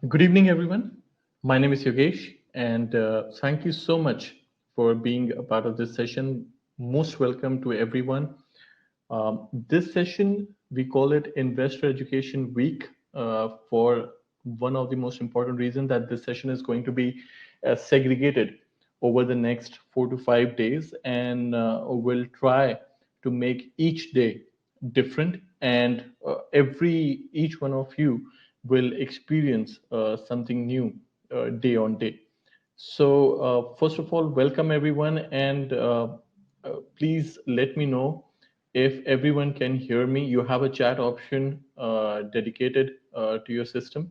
Good evening, everyone. My name is Yogesh, and thank you so much for being a part of this session. Most welcome to everyone. This session, we call it Investor Education Week for one of the most important reasons that this session is going to be segregated over the next 4 to 5 days, and we'll try to make each day different, and every each one of you will experience something new day on day. So, first of all, welcome everyone, and please let me know if everyone can hear me. You have a chat option dedicated to your system.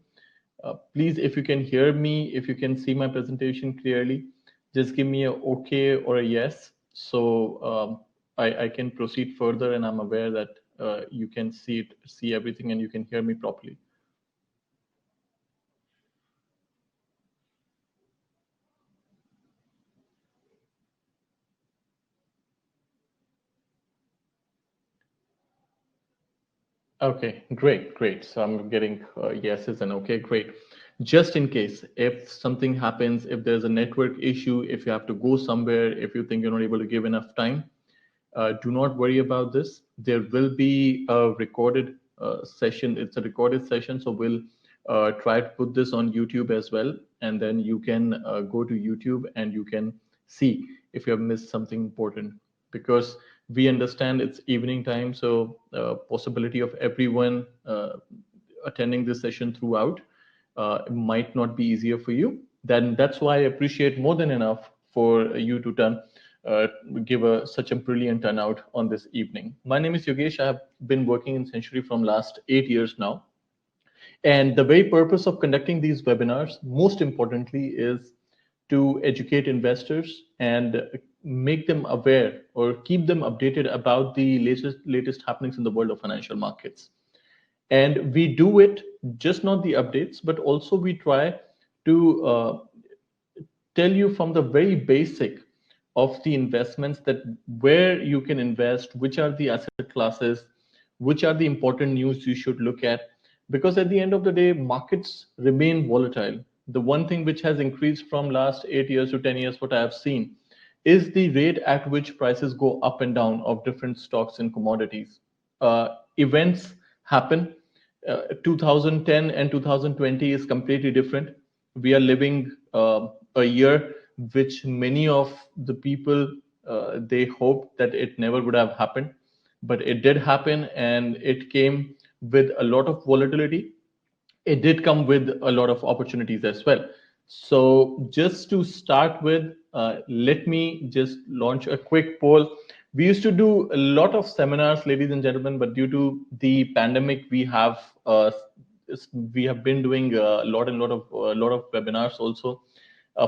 Please, if you can hear me, if you can see my presentation clearly, just give me a okay or a yes. So I can proceed further, and I'm aware that you can see everything, and you can hear me properly. Okay, great, great. So I'm getting yeses and okay, great. Just in case, if something happens, if there's a network issue, if you have to go somewhere, if you think you're not able to give enough time, do not worry about this. There will be a recorded session. It's a recorded session, so we'll try to put this on YouTube as well, and then you can go to YouTube and you can see if you have missed something important. Because we understand it's evening time, so possibility of everyone attending this session throughout might not be easier for you. Then that's why I appreciate more than enough for you to uh, give such a brilliant turnout on this evening. My name is Yogesh. I have been working in Century from last 8 years now. And the very purpose of conducting these webinars, most importantly, is to educate investors and make them aware or keep them updated about the latest happenings in the world of financial markets. And we do it just not the updates, but also we try to tell you from the very basic of the investments, that where you can invest, which are the asset classes, which are the important news you should look at. Because at the end of the day, markets remain volatile. The one thing which has increased from last 8 years to 10 years, what I have seen, is the rate at which prices go up and down of different stocks and commodities. Events happen. 2010 and 2020 is completely different. We are living a year which many of the people they hope that it never would have happened, but it did happen, and it came with a lot of volatility. It did come with a lot of opportunities as well. So, just to start with, let me just launch a quick poll. We used to do a lot of seminars, ladies and gentlemen, but due to the pandemic, we have been doing a lot of webinars also.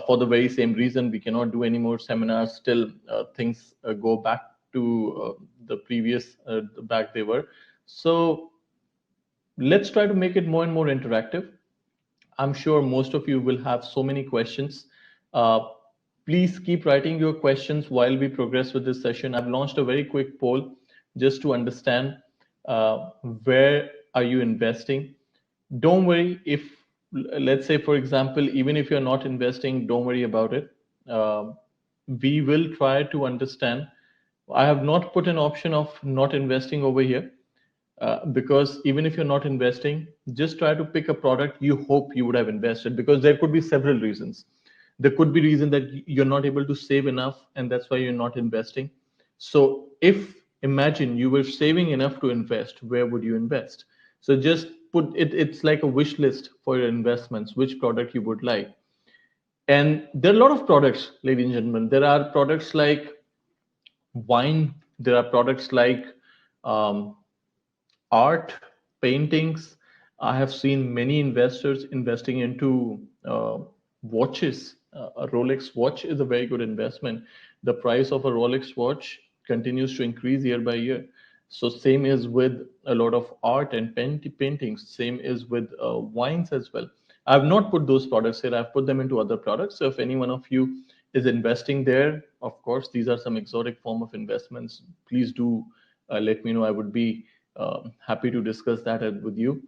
For the very same reason, we cannot do any more seminars. Still, things go back to the previous back they were. So let's try to make it more and more interactive. I'm sure most of you will have so many questions. Uh, Please keep writing your questions while we progress with this session. I've launched a very quick poll just to understand uh, where are you investing. Don't worry if, let's say, for example, even if you're not investing, don't worry about it. Uh, we will try to understand. I have not put an option of not investing over here, because even if you're not investing, just try to pick a product you hope you would have invested, because there could be several reasons. There could be reason that you're not able to save enough, and that's why you're not investing. So if imagine you were saving enough to invest, where would you invest? So just put it, it's like a wish list for your investments, which product you would like. And there are a lot of products, ladies and gentlemen. There are products like wine, there are products like um, art, paintings. I have seen many investors investing into watches. A Rolex watch is a very good investment. The price of a Rolex watch continues to increase year by year. So same is with a lot of art and paintings. Same is with wines as well. I've not put those products here. I've put them into other products. So if any one of you is investing there, of course, these are some exotic form of investments. Please do let me know. I would be happy to discuss that with you.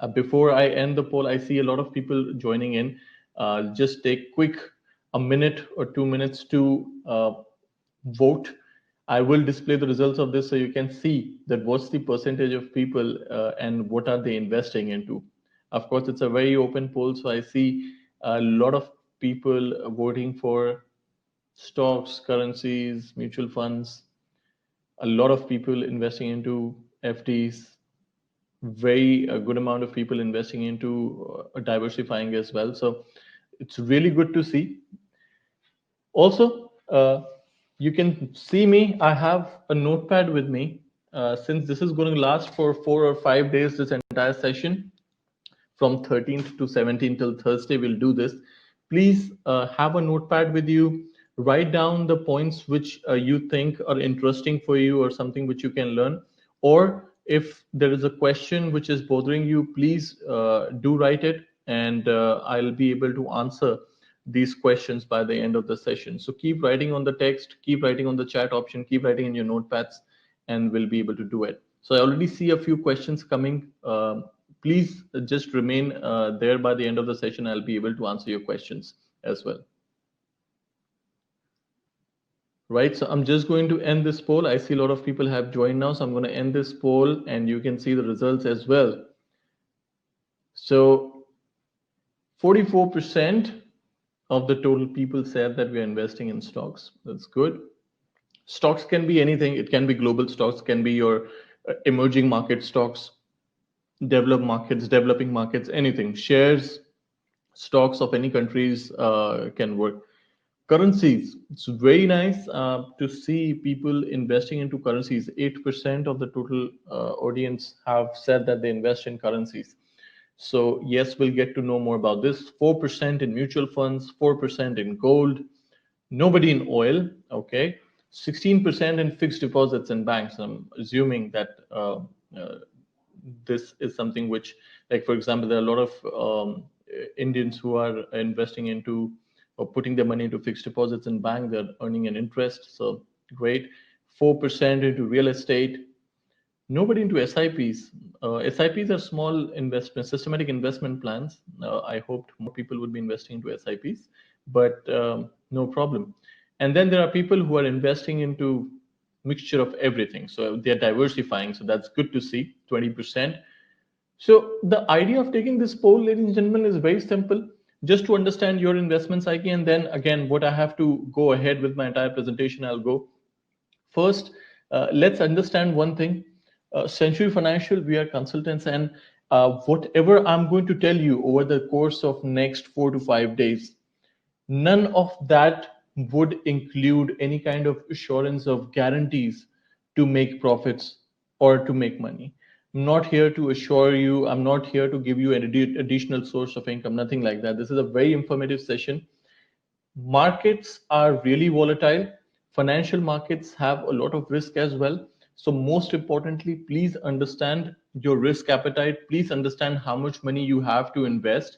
Before I end the poll, I see a lot of people joining in. Just take quick a minute or 2 minutes to vote. I will display the results of this so you can see that what's the percentage of people and what are they investing into. Of course, it's a very open poll, so I see a lot of people voting for stocks, currencies, mutual funds, a lot of people investing into FDs, very a good amount of people investing into diversifying as well. So it's really good to see. Also, you can see me. I have a notepad with me. Since this is going to last for 4 or 5 days, this entire session, from 13th to 17th till Thursday, we'll do this. Please have a notepad with you. Write down the points which you think are interesting for you or something which you can learn. Or if there is a question which is bothering you, please do write it, and I'll be able to answer these questions by the end of the session. So keep writing on the text, keep writing on the chat option, keep writing in your notepads, and we'll be able to do it. So I already see a few questions coming. Please just remain there. By the end of the session, I'll be able to answer your questions as well. Right, so I'm just going to end this poll. I see a lot of people have joined now, so I'm going to end this poll and you can see the results as well. So 44% of the total people said that we are investing in stocks. That's good. Stocks can be anything. It can be global stocks, can be your emerging market stocks, developed markets, developing markets, anything. Shares, stocks of any countries can work. Currencies, it's very nice to see people investing into currencies. 8% of the total audience have said that they invest in currencies. So yes, we'll get to know more about this. 4% in mutual funds, 4% in gold, nobody in oil, okay? 16% in fixed deposits in banks. I'm assuming that this is something which, like for example, there are a lot of Indians who are investing into or putting their money into fixed deposits in bank. They're earning an interest, so great. 4% into real estate. Nobody into SIPs. SIPs are small investments, systematic investment plans. I hoped more people would be investing into SIPs, but no problem. And then there are people who are investing into mixture of everything. So they're diversifying. So that's good to see, 20%. So the idea of taking this poll, ladies and gentlemen, is very simple. Just to understand your investment psyche, and then again, what I have to go ahead with my entire presentation, I'll go. First, let's understand one thing. Century Financial, we are consultants, and whatever I'm going to tell you over the course of next 4 to 5 days, none of that would include any kind of assurance of guarantees to make profits or to make money. I'm not here to assure you, I'm not here to give you an additional source of income, nothing like that. This is a very informative session. Markets are really volatile. Financial markets have a lot of risk as well. So most importantly, please understand your risk appetite. Please understand how much money you have to invest.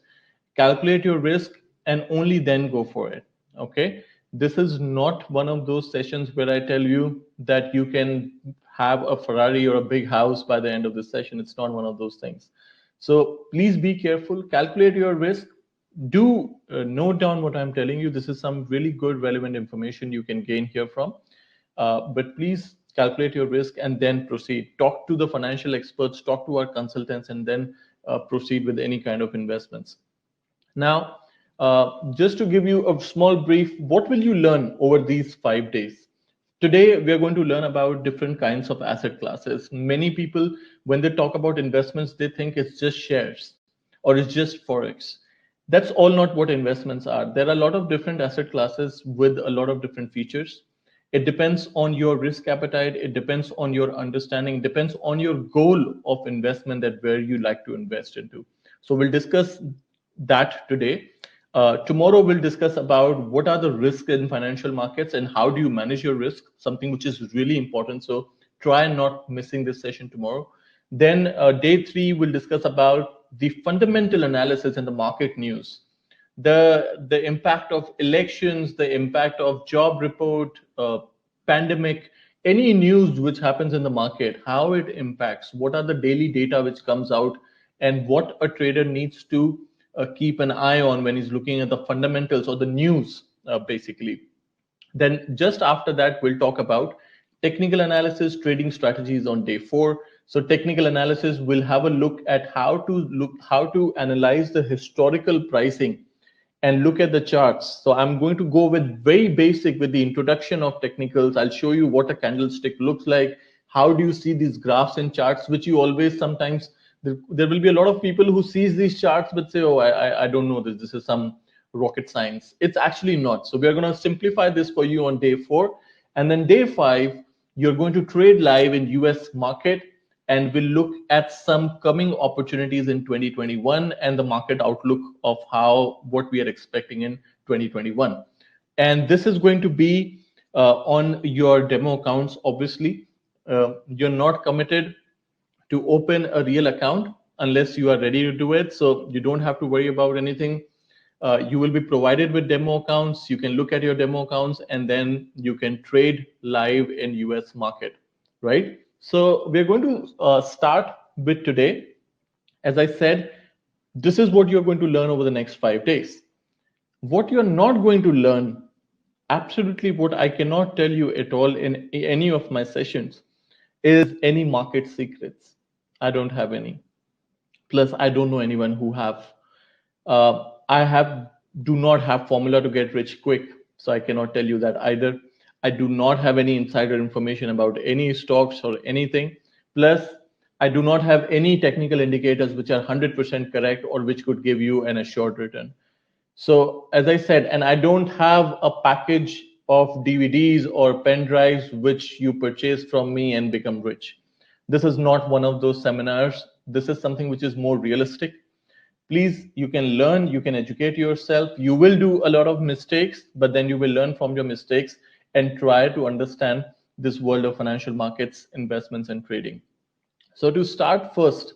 Calculate your risk and only then go for it. Okay. This is not one of those sessions where I tell you that you can have a Ferrari or a big house by the end of the session. It's not one of those things. So please be careful, calculate your risk. Do note down what I'm telling you. This is some really good relevant information you can gain here from. But please calculate your risk and then proceed. Talk to the financial experts, talk to our consultants, and then proceed with any kind of investments. Now, just to give you a small brief, what will you learn over these 5 days? Today, we are going to learn about different kinds of asset classes. Many people, when they talk about investments, they think it's just shares or it's just Forex. That's all not what investments are. There are a lot of different asset classes with a lot of different features. It depends on your risk appetite. It depends on your understanding. It depends on your goal of investment, that where you like to invest into. So we'll discuss that today. Tomorrow we'll discuss about what are the risks in financial markets and how do you manage your risk, something which is really important. So try not missing this session tomorrow. Then day 3, we'll discuss about the fundamental analysis and the market news, the impact of elections, the impact of job report, pandemic, any news which happens in the market, how it impacts, what are the daily data which comes out and what a trader needs to keep an eye on when he's looking at the fundamentals or the news, basically. Then just after that, we'll talk about technical analysis, trading strategies on day 4. So technical analysis will have a look at how to analyze the historical pricing and look at the charts. So I'm going to go with very basic with the introduction of technicals. I'll show you what a candlestick looks like. How do you see these graphs and charts, which you always sometimes, there will be a lot of people who sees these charts but say, oh, I don't know this. This is some rocket science. It's actually not. So we're going to simplify this for you on day 4. And then day 5, you're going to trade live in US market, and we'll look at some coming opportunities in 2021 and the market outlook of what we are expecting in 2021. And this is going to be on your demo accounts. Obviously, you're not committed to open a real account unless you are ready to do it. So you don't have to worry about anything. You will be provided with demo accounts. You can look at your demo accounts and then you can trade live in US market, right? So we're going to start with today. As I said, this is what you're going to learn over the next 5 days. What you're not going to learn, absolutely what I cannot tell you at all in any of my sessions, is any market secrets. I don't have any. Plus, I don't know anyone who have. I do not have formula to get rich quick, so I cannot tell you that either. I do not have any insider information about any stocks or anything. Plus, I do not have any technical indicators which are 100% correct or which could give you an assured return. So, as I said, and I don't have a package of DVDs or pen drives which you purchase from me and become rich. This is not one of those seminars. This is something which is more realistic. Please, you can learn, you can educate yourself. You will do a lot of mistakes, but then you will learn from your mistakes and try to understand this world of financial markets, investments, and trading. So to start first,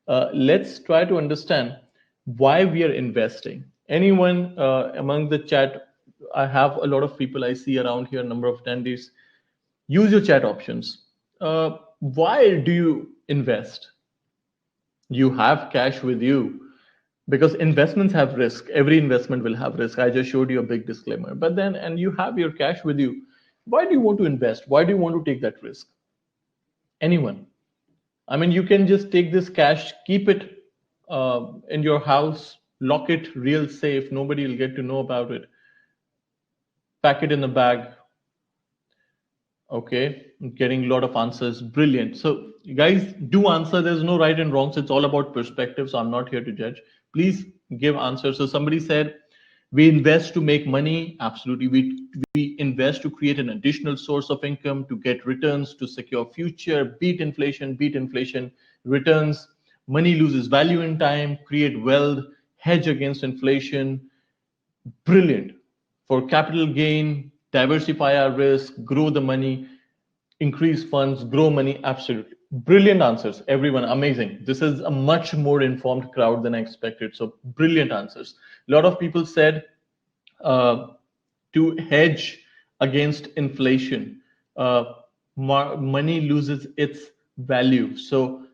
let's try to understand why we are investing. Anyone among the chat? I have a lot of people I see around here, number of attendees. Use your chat options. Why do you invest? You have cash with you. Because investments have risk. Every investment will have risk. I just showed you a big disclaimer. But then, and you have your cash with you. Why do you want to invest? Why do you want to take that risk? Anyone? I mean, you can just take this cash, keep it in your house, lock it real safe. Nobody will get to know about it. Pack it in a bag. Okay, getting a lot of answers. Brilliant. So you guys do answer. There's no right and wrong. So it's all about perspective. So I'm not here to judge. Please give answers. So somebody said, we invest to make money. Absolutely. We invest to create an additional source of income, to get returns, to secure future, beat inflation, returns. Money loses value in time, create wealth, hedge against inflation. Brilliant. For capital gain, diversify our risk, grow the money, increase funds, grow money. Absolutely. Brilliant answers, everyone. Amazing. This is a much more informed crowd than I expected. So brilliant answers. A lot of people said to hedge against inflation, money loses its value. So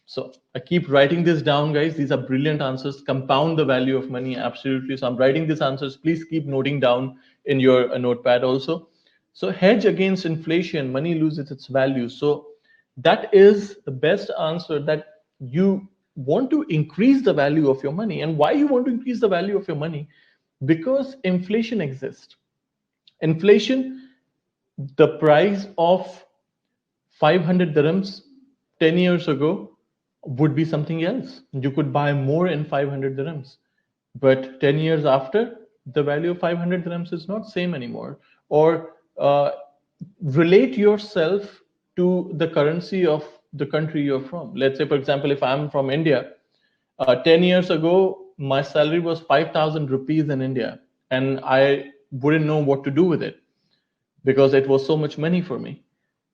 so I keep writing this down, guys. These are brilliant answers. Compound the value of money. Absolutely. So I'm writing these answers. Please keep noting down in your notepad also. So hedge against inflation, money loses its value. So that is the best answer, that you want to increase the value of your money. And why you want to increase the value of your money? Because inflation exists. Inflation, the price of 500 dirhams 10 years ago would be something else. You could buy more in 500 dirhams. But 10 years after, the value of 500 dirhams is not same anymore. Or relate yourself to the currency of the country you're from. Let's say, for example, if I'm from India, 10 years ago, my salary was 5,000 rupees in India, and I wouldn't know what to do with it because it was so much money for me.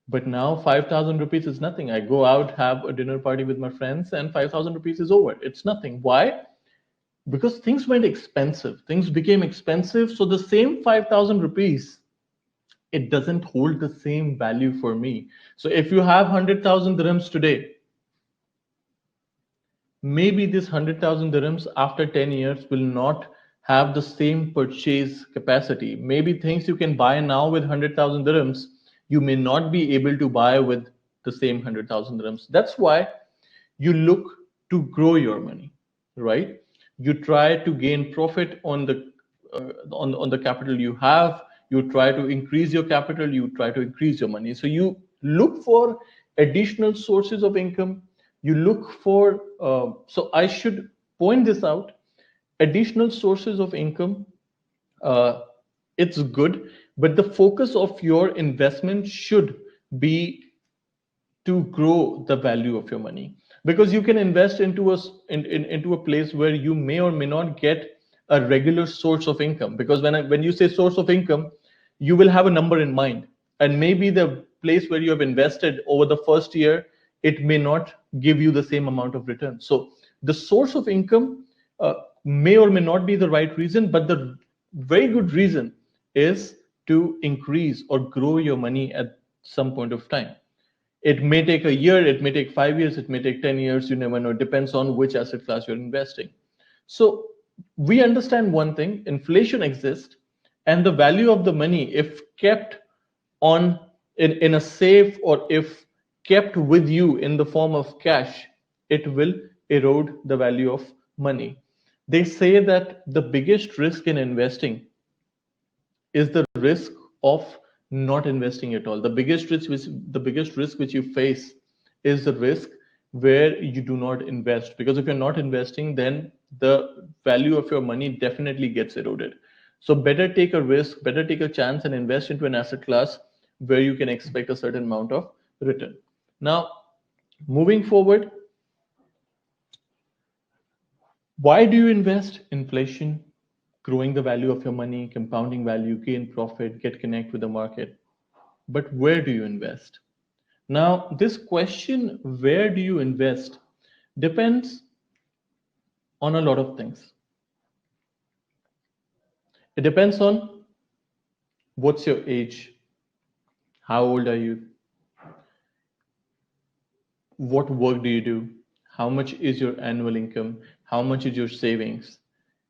But now 5,000 rupees is nothing. I go out, have a dinner party with my friends, and 5,000 rupees is over. It's nothing. Why? Because things went expensive. Things became expensive. So the same 5,000 rupees, it doesn't hold the same value for me. So if you have 100,000 dirhams today, maybe this 100,000 dirhams after 10 years will not have the same purchase capacity. Maybe things you can buy now with 100,000 dirhams, you may not be able to buy with the same 100,000 dirhams. That's why you look to grow your money, right? You try to gain profit on the on the capital you have. You try to increase your capital, you try to increase your money, so you look for additional sources of income. You look for so I should point this out: additional sources of income, uh, it's good, but the focus of your investment should be to grow the value of your money, because you can invest into into a place where you may or may not get a regular source of income. Because when you say source of income, you will have a number in mind, and maybe the place where you have invested over the first year, it may not give you the same amount of return. So the source of income may or may not be the right reason, but the very good reason is to increase or grow your money at some point of time. It may take a year, it may take 5 years, it may take 10 years, you never know. It depends on which asset class you're investing. So we understand one thing: inflation exists, and the value of the money, if kept on in a safe, or if kept with you in the form of cash, it will erode the value of money. They say that the biggest risk in investing is the risk of not investing at all. The biggest risk which you face is the risk where you do not invest. Because if you're not investing, then the value of your money definitely gets eroded. So better take a risk, better take a chance and invest into an asset class where you can expect a certain amount of return. Now, moving forward, why do you invest? Inflation, growing the value of your money, compounding value, gain profit, get connect with the market. But where do you invest? Now, this question, where do you invest, depends on a lot of things. It depends on what's your age, how old are you, what work do you do, how much is your annual income, how much is your savings,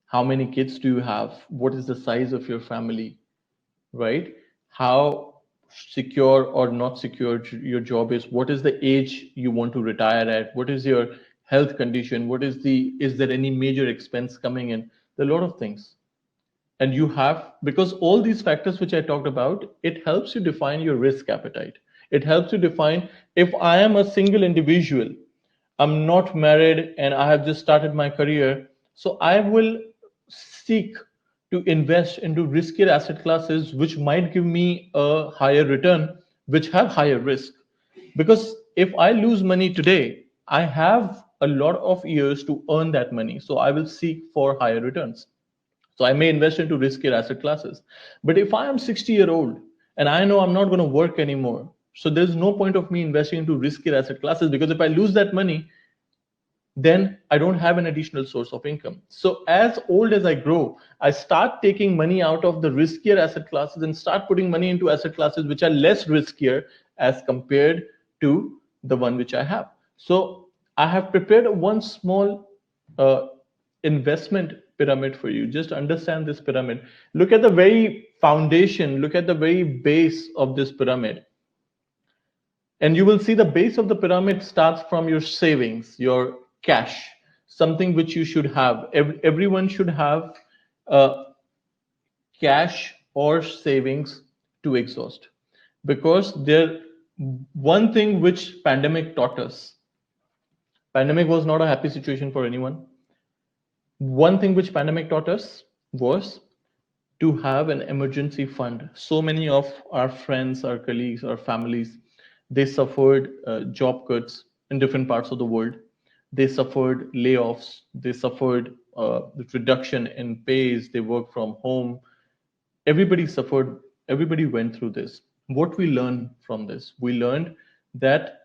how many kids do you have, what is the size of your family, right? How secure or not secure your job is, what is the age you want to retire at, what is your health condition, is there any major expense coming in? There are a lot of things. And you have, because all these factors which I talked about, it helps you define your risk appetite. It helps you define, if I am a single individual, I'm not married, and I have just started my career, so I will seek to invest into riskier asset classes which might give me a higher return, which have higher risk. Because if I lose money today, I have a lot of years to earn that money, so I will seek for higher returns. So I may invest into riskier asset classes. But if I am 60-year old and I know I'm not going to work anymore, so there's no point of me investing into riskier asset classes, because if I lose that money, then I don't have an additional source of income. So as old as I grow, I start taking money out of the riskier asset classes and start putting money into asset classes which are less riskier as compared to the one which I have. So I have prepared one small uh, investment pyramid for you. Just understand this pyramid. Look at the very foundation, look at the very base of this pyramid. And you will see the base of the pyramid starts from your savings, your cash, something which you should have. Everyone should have cash or savings to exhaust. Because there, one thing which pandemic taught us, pandemic was not a happy situation for anyone. One thing which pandemic taught us was to have an emergency fund. So many of our friends, our colleagues, our families, they suffered job cuts in different parts of the world. They suffered layoffs. They suffered the reduction in pays. They work from home. Everybody suffered. Everybody went through this. What we learned from this? We learned that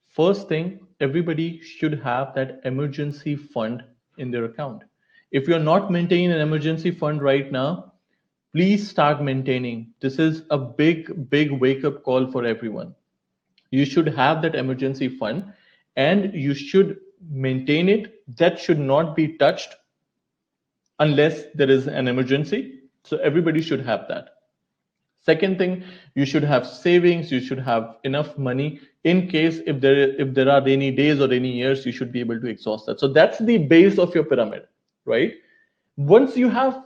first thing, everybody should have that emergency fund in their account. If you're not maintaining an emergency fund right now, please start maintaining. This is a big wake up call for everyone. You should have that emergency fund, and you should maintain it. That should not be touched unless there is an emergency. So everybody should have that. Second thing, you should have savings. You should have enough money in case if there are rainy days or rainy years, you should be able to exhaust that. So that's the base of your pyramid, right? Once you have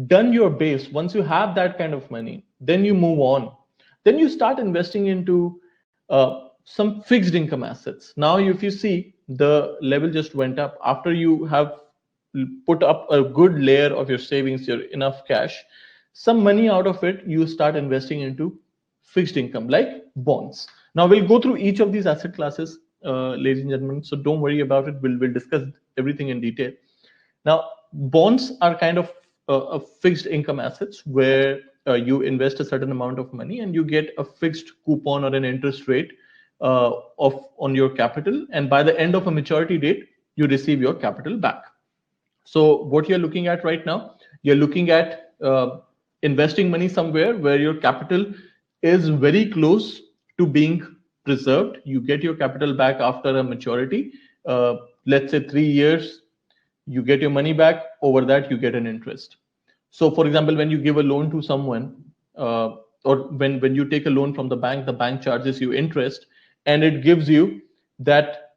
done your base, once you have that kind of money, then you move on. Then you start investing into some fixed income assets. Now, if you see, the level just went up after you have put up a good layer of your savings, your enough cash, some money out of it, you start investing into fixed income like bonds. Now, we'll go through each of these asset classes, ladies and gentlemen. So don't worry about it. We'll discuss everything in detail. Now, bonds are kind of a fixed income assets where you invest a certain amount of money and you get a fixed coupon or an interest rate of on your capital, and by the end of a maturity date, you receive your capital back. So what you're looking at right now, you're looking at investing money somewhere where your capital is very close to being preserved. You get your capital back after a maturity, let's say 3 years, you get your money back. Over that, you get an interest. So, for example, when you give a loan to someone, or when you take a loan from the bank charges you interest, and it gives you that,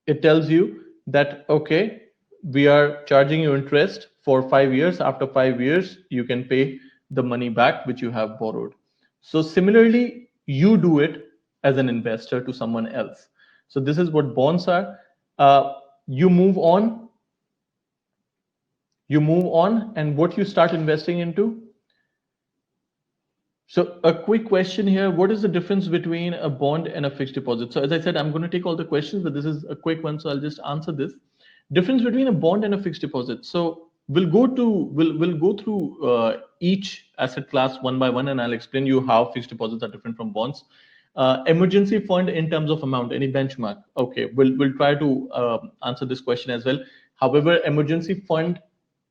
it tells you that, okay, we are charging you interest for 5 years. After 5 years, you can pay the money back which you have borrowed. So similarly, you do it as an investor to someone else. So this is what bonds are. You move on, and what you start investing into. So a quick question here, what is the difference between a bond and a fixed deposit? So as I said, I'm going to take all the questions, but this is a quick one, so I'll just answer this. Difference between a bond and a fixed deposit. So we'll go through each asset class one by one, and I'll explain you how fixed deposits are different from bonds. Emergency fund in terms of amount, any benchmark? Okay, we'll try to answer this question as well. However, emergency fund,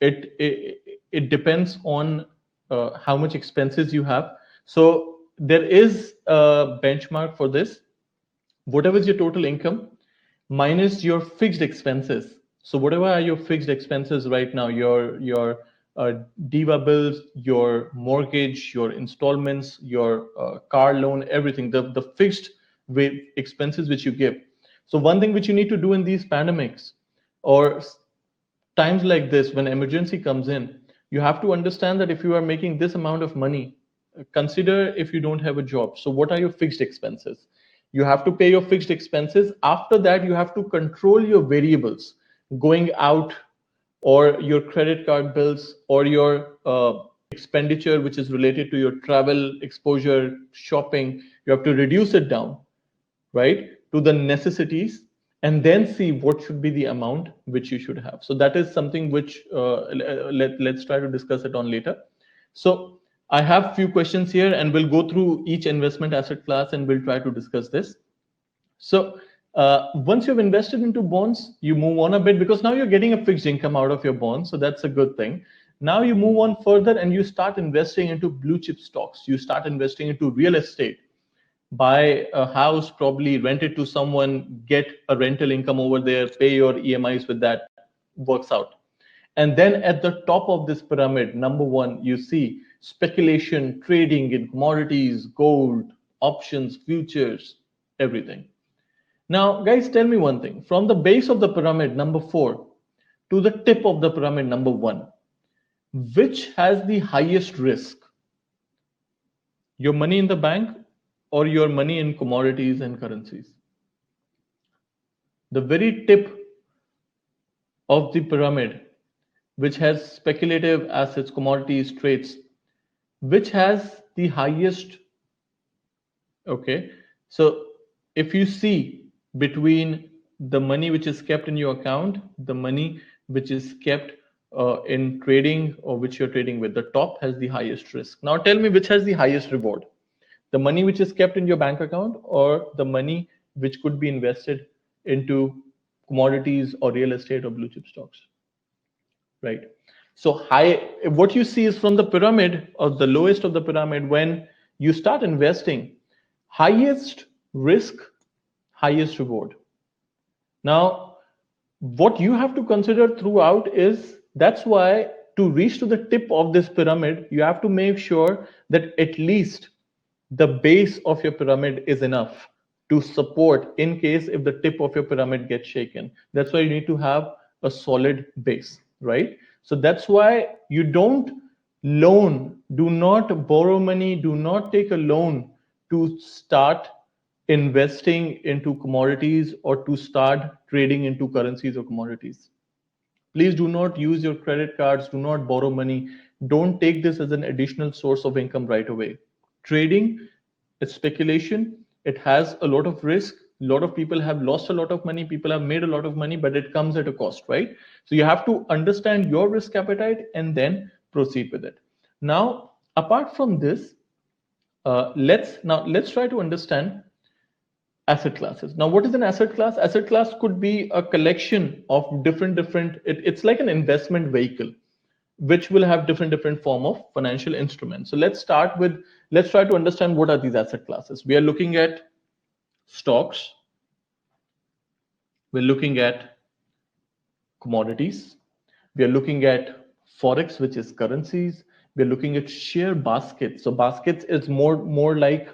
it depends on how much expenses you have. So there is a benchmark for this. Whatever is your total income minus your fixed expenses. So whatever are your fixed expenses right now, your DIVA bills, your mortgage, your installments, your car loan, everything, the fixed expenses which you give. So one thing which you need to do in these pandemics or times like this, when emergency comes in, you have to understand that if you are making this amount of money, consider if you don't have a job. So what are your fixed expenses? You have to pay your fixed expenses. After that, you have to control your variables, going out, or your credit card bills, or your expenditure which is related to your travel exposure, shopping. You have to reduce it down, right, to the necessities, and then see what should be the amount which you should have. So that is something which let's try to discuss it on later. So I have few questions here, and we'll go through each investment asset class and we'll try to discuss this. So once you've invested into bonds, you move on a bit because now you're getting a fixed income out of your bonds. So that's a good thing. Now you move on further and you start investing into blue chip stocks. You start investing into real estate. Buy a house, probably rent it to someone, get a rental income over there, pay your EMIs with that, works out. And then at the top of this pyramid, number one, you see speculation, trading in commodities, gold, options, futures, everything. Now, guys, tell me one thing. From the base of the pyramid, number 4, to the tip of the pyramid, number 1, which has the highest risk? Your money in the bank or your money in commodities and currencies? The very tip of the pyramid, which has speculative assets, commodities, trades, which has the highest? Okay, so if you see between the money which is kept in your account, the money which is kept in trading or which you're trading with, the top has the highest risk. Now tell me which has the highest reward, the money which is kept in your bank account or the money which could be invested into commodities or real estate or blue chip stocks, right? So what you see is from the pyramid, or the lowest of the pyramid, when you start investing, highest risk, highest reward. Now, what you have to consider throughout is that's why to reach to the tip of this pyramid, you have to make sure that at least the base of your pyramid is enough to support in case if the tip of your pyramid gets shaken. That's why you need to have a solid base, right? So that's why you don't loan, do not borrow money, do not take a loan to start investing into commodities or to start trading into currencies or commodities. Please do not use your credit cards, do not borrow money. Don't take this as an additional source of income right away. Trading, it's speculation, it has a lot of risk. A lot of people have lost a lot of money, people have made a lot of money, but it comes at a cost, right? So you have to understand your risk appetite and then proceed with it. Now, apart from this, let's try to understand asset classes. Now, what is an asset class? Asset class could be a collection of it's like an investment vehicle which will have different form of financial instruments. So let's try to understand what are these asset classes. We are looking at stocks, we're looking at commodities, we are looking at forex, which is currencies, we're looking at share baskets. So baskets is more like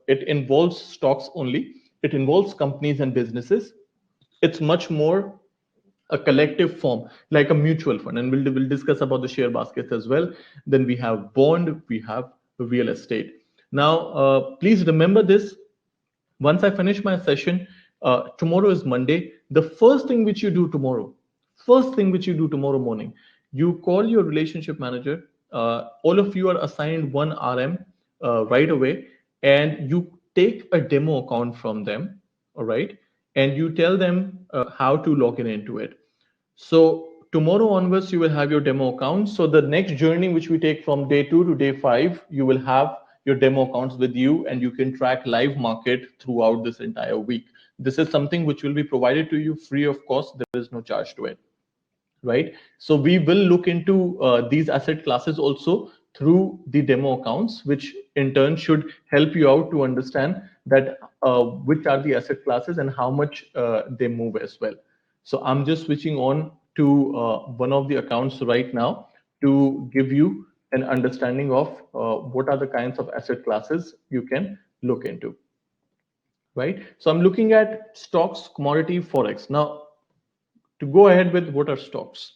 it involves stocks only, it involves companies and businesses. It's much more a collective form, like a mutual fund, and we'll discuss about the share baskets as well. Then we have bond, we have real estate. Now, please remember this. Once I finish my session, tomorrow is Monday. The first thing which you do tomorrow morning, you call your relationship manager. All of you are assigned one RM right away, and you take a demo account from them, all right? And you tell them how to log in into it. So tomorrow onwards, you will have your demo accounts. So the next journey, which we take from day 2 to day 5, you will have your demo accounts with you and you can track live market throughout this entire week. This is something which will be provided to you free of cost. There is no charge to it, right? So we will look into these asset classes also through the demo accounts, which in turn should help you out to understand that which are the asset classes and how much they move as well. So I'm just switching on to one of the accounts right now to give you an understanding of what are the kinds of asset classes you can look into, right? So I'm looking at stocks, commodity, forex. Now, to go ahead with what are stocks?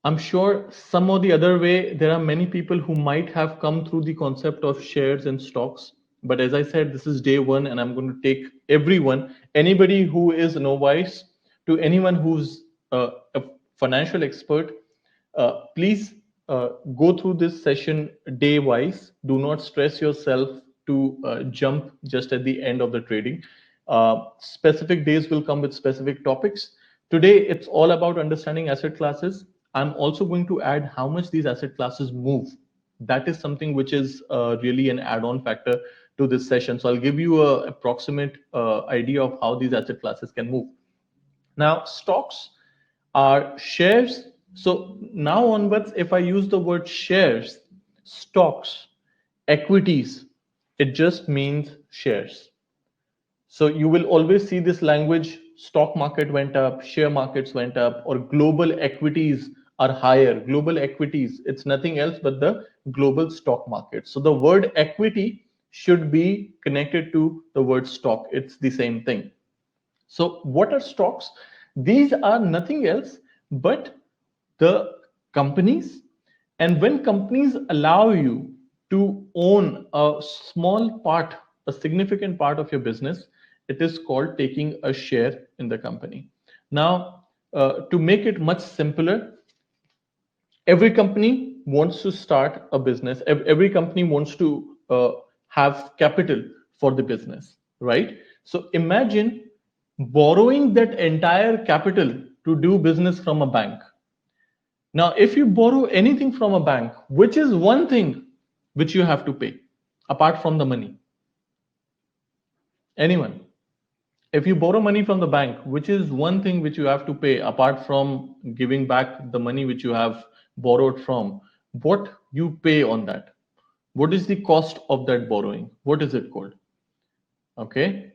I'm sure some or the other way, there are many people who might have come through the concept of shares and stocks. But as I said, this is day one, and I'm going to take everyone, anybody who is a novice, to anyone who's a financial expert, please go through this session day wise. Do not stress yourself to jump just at the end of the trading. Specific days will come with specific topics. Today, it's all about understanding asset classes. I'm also going to add how much these asset classes move. That is something which is really an add-on factor to this session. So I'll give you an approximate idea of how these asset classes can move. Now, stocks are shares. So now onwards, if I use the word shares, stocks, equities, it just means shares. So you will always see this language, stock market went up, share markets went up, or global equities are higher. Global equities, it's nothing else but the global stock market. So the word equity should be connected to the word stock. It's the same thing. So what are stocks? These are nothing else but the companies. And when companies allow you to own a small part, a significant part of your business, it is called taking a share in the company. Now, to make it much simpler, every company wants to start a business. Every company wants to have capital for the business, right? So imagine borrowing that entire capital to do business from a bank. Now, if you borrow anything from a bank, which is one thing which you have to pay apart from the money? Anyone? If you borrow money from the bank, which is one thing which you have to pay apart from giving back the money which you have borrowed from? What you pay on that? What is the cost of that borrowing? What is it called? Okay.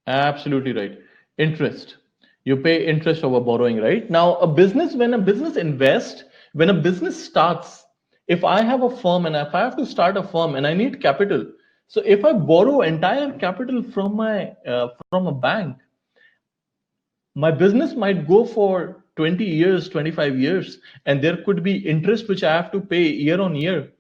Absolutely right. Interest. You pay interest over borrowing, right? Now, when a business invests, when a business starts, if I have a firm and if I have to start a firm and I need capital, so if I borrow entire capital from a bank, my business might go for 20 years, 25 years, and there could be interest which I have to pay year on year.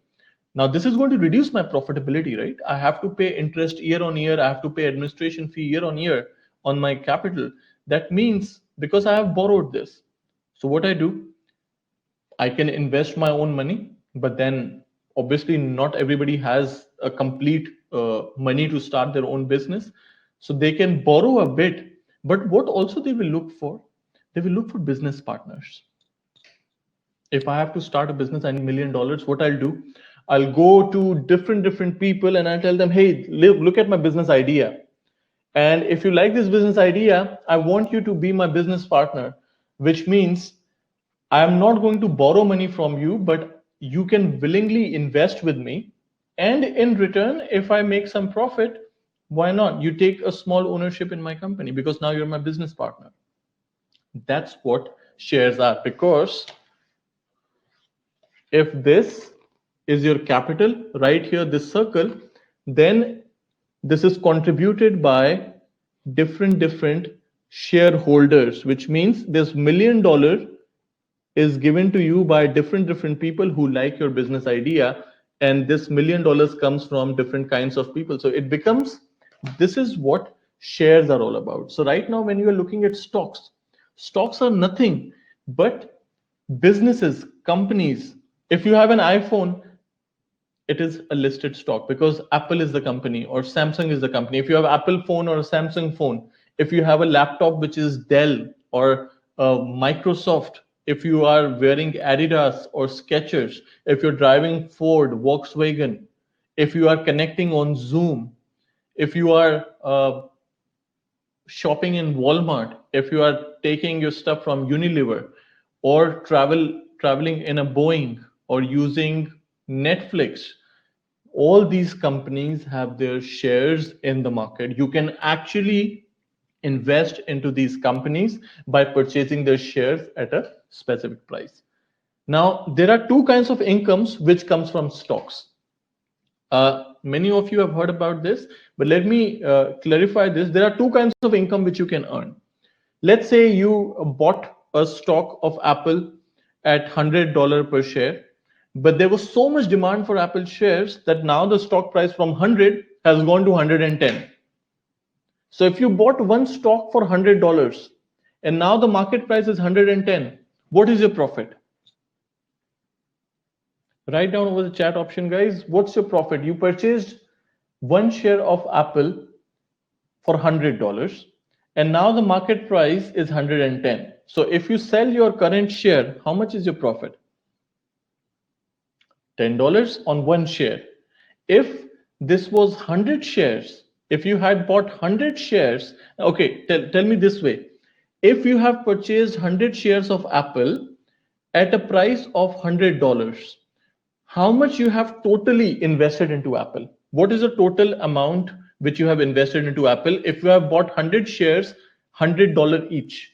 Now, this is going to reduce my profitability, right? I have to pay interest year on year. I have to pay administration fee year on year on my capital. That means because I have borrowed this. So, what I do, I can invest my own money, but then obviously not everybody has a complete money to start their own business. So, they can borrow a bit. But what also they will look for? They will look for business partners. If I have to start a business, I need $1 million. What I'll do, I'll go to different people and I tell them, hey, look at my business idea. And if you like this business idea, I want you to be my business partner, which means I am not going to borrow money from you, but you can willingly invest with me. And in return, if I make some profit, why not? You take a small ownership in my company because now you're my business partner. That's what shares are. Because if this is your capital right here, this circle, then this is contributed by different shareholders, which means this $1 million is given to you by different people who like your business idea, and this $1 million comes from different kinds of people. So it becomes, this is what shares are all about. So right now when you are looking at stocks are nothing but businesses, companies. If you have an iPhone, it is a listed stock because Apple is the company or Samsung is the company. If you have Apple phone or a Samsung phone, if you have a laptop which is Dell or Microsoft, if you are wearing Adidas or Skechers, if you're driving Ford, Volkswagen, if you are connecting on Zoom, if you are shopping in Walmart, if you are taking your stuff from Unilever, or traveling in a Boeing, or using Netflix, all these companies have their shares in the market. You can actually invest into these companies by purchasing their shares at a specific price. Now, there are two kinds of incomes which comes from stocks. Many of you have heard about this, but let me clarify this. There are two kinds of income which you can earn. Let's say you bought a stock of Apple at $100 per share, but there was so much demand for Apple shares that now the stock price from 100 has gone to 110. So if you bought one stock for $100 and now the market price is 110, what is your profit? Write down over the chat option, guys. What's your profit? You purchased one share of Apple for $100 and now the market price is 110. So if you sell your current share, how much is your profit? $10 on one share. If this was 100 shares, if you had bought 100 shares, okay, tell me this way. If you have purchased 100 shares of Apple at a price of $100, how much you have totally invested into Apple? What is the total amount which you have invested into Apple if you have bought 100 shares, $100 each?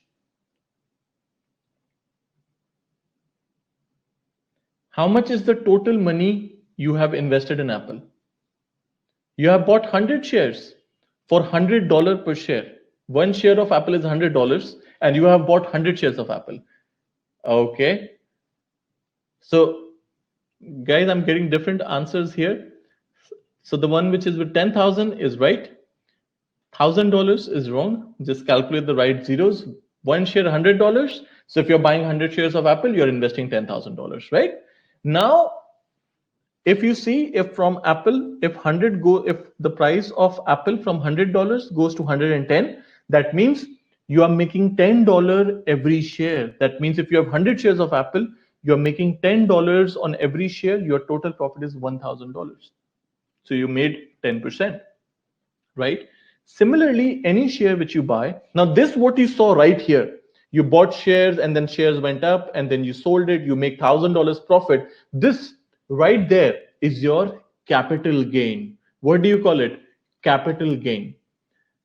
How much is the total money you have invested in Apple? You have bought 100 shares for $100 per share. One share of Apple is $100 and you have bought 100 shares of Apple. Okay. So guys, I'm getting different answers here. So the one which is with 10,000 is right. $1,000 is wrong. Just calculate the right zeros. One share $100. So if you're buying 100 shares of Apple, you're investing $10,000, right? Now, if you see, if from Apple, if the price of Apple from $100 goes to 110, that means you are making $10 every share. That means if you have 100 shares of Apple, you're making $10 on every share. Your total profit is $1,000. So you made 10%, right? Similarly, any share which you buy, now this what you saw right here. You bought shares and then shares went up and then you sold it, you make $1,000 profit. This right there is your capital gain. What do you call it? Capital gain.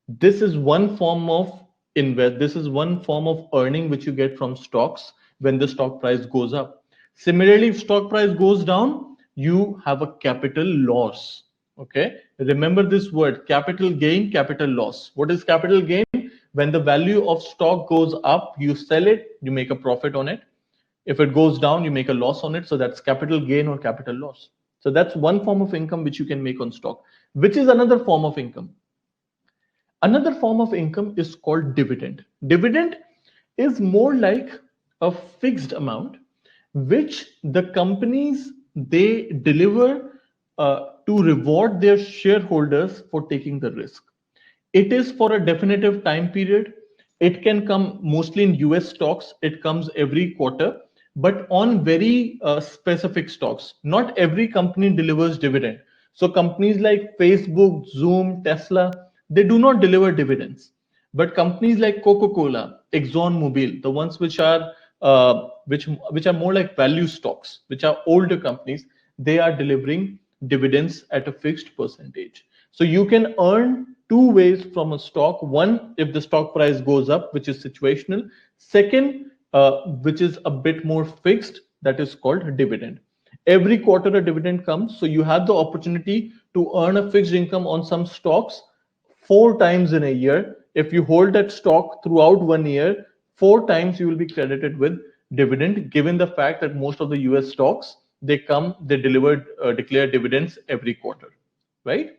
This is one form of invest. This is one form of earning which you get from stocks when the stock price goes up. Similarly, if stock price goes down, you have a capital loss. Okay. Remember this word: capital gain, capital loss. What is capital gain? When the value of stock goes up, you sell it, you make a profit on it. If it goes down, you make a loss on it. So that's capital gain or capital loss. So that's one form of income which you can make on stock, which is another form of income. Another form of income is called dividend. Dividend is more like a fixed amount which the companies they deliver to reward their shareholders for taking the risk. It is for a definitive time period. It can come mostly in US stocks. It comes every quarter, but on very specific stocks. Not every company delivers dividend. So companies like Facebook, Zoom, Tesla, they do not deliver dividends. But companies like Coca-Cola, ExxonMobil, the ones which are which are more like value stocks, which are older companies, they are delivering dividends at a fixed percentage. So you can earn two ways from a stock. One, if the stock price goes up, which is situational. Second, which is a bit more fixed, that is called dividend. Every quarter a dividend comes, so you have the opportunity to earn a fixed income on some stocks four times in a year. If you hold that stock throughout 1 year, four times you will be credited with dividend, given the fact that most of the US stocks they declare dividends every quarter, right?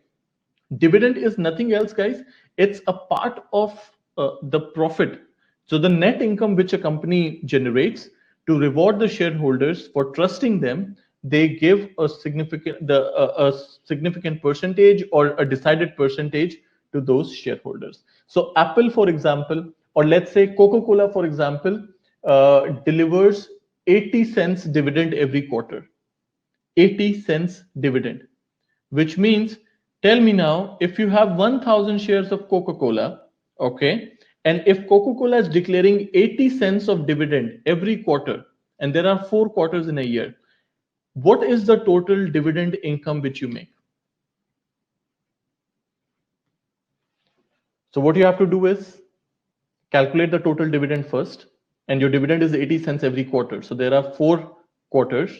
Dividend is nothing else, guys. It's a part of the profit. So the net income which a company generates to reward the shareholders for trusting them, they give a significant percentage or a decided percentage to those shareholders. So Apple, for example, or let's say Coca-Cola, for example, delivers 80 cents dividend every quarter. 80 cents dividend, which means, tell me now, if you have 1000 shares of Coca-Cola, okay, and if Coca-Cola is declaring 80 cents of dividend every quarter, and there are 4 quarters in a year, what is the total dividend income which you make? So what you have to do is calculate the total dividend first, and your dividend is 80 cents every quarter. So there are 4 quarters.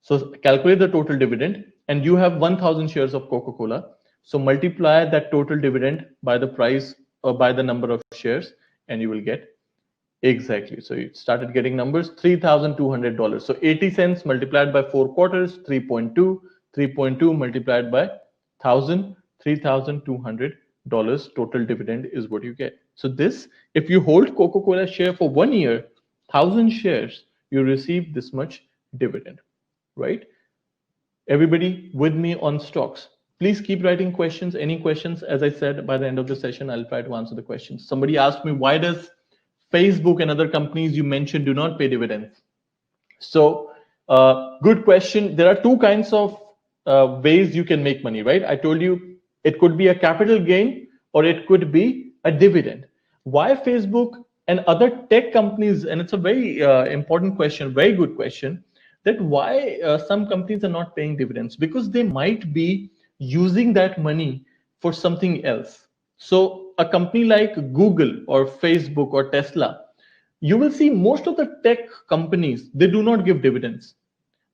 So calculate the total dividend, and you have 1000 shares of Coca-Cola. So multiply that total dividend by the price or by the number of shares, and you will get exactly. So you started getting numbers, $3,200. So 80 cents multiplied by 4 quarters, 3.2, 3.2 multiplied by 1000, $3,200 total dividend is what you get. So this, if you hold Coca-Cola share for 1 year, 1000 shares, you receive this much dividend, right? Everybody with me on stocks? Please keep writing questions. Any questions? As I said, by the end of the session, I'll try to answer the questions. Somebody asked me, why does Facebook and other companies you mentioned do not pay dividends? So, good question. There are two kinds of ways you can make money, right? I told you it could be a capital gain or it could be a dividend. Why Facebook and other tech companies? And it's a very important question, very good question. That why some companies are not paying dividends? Because they might be using that money for something else. So, a company like Google or Facebook or Tesla, you will see most of the tech companies, they do not give dividends.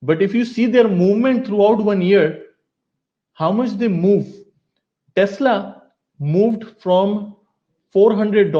But if you see their movement throughout 1 year, how much they move. Tesla moved from $400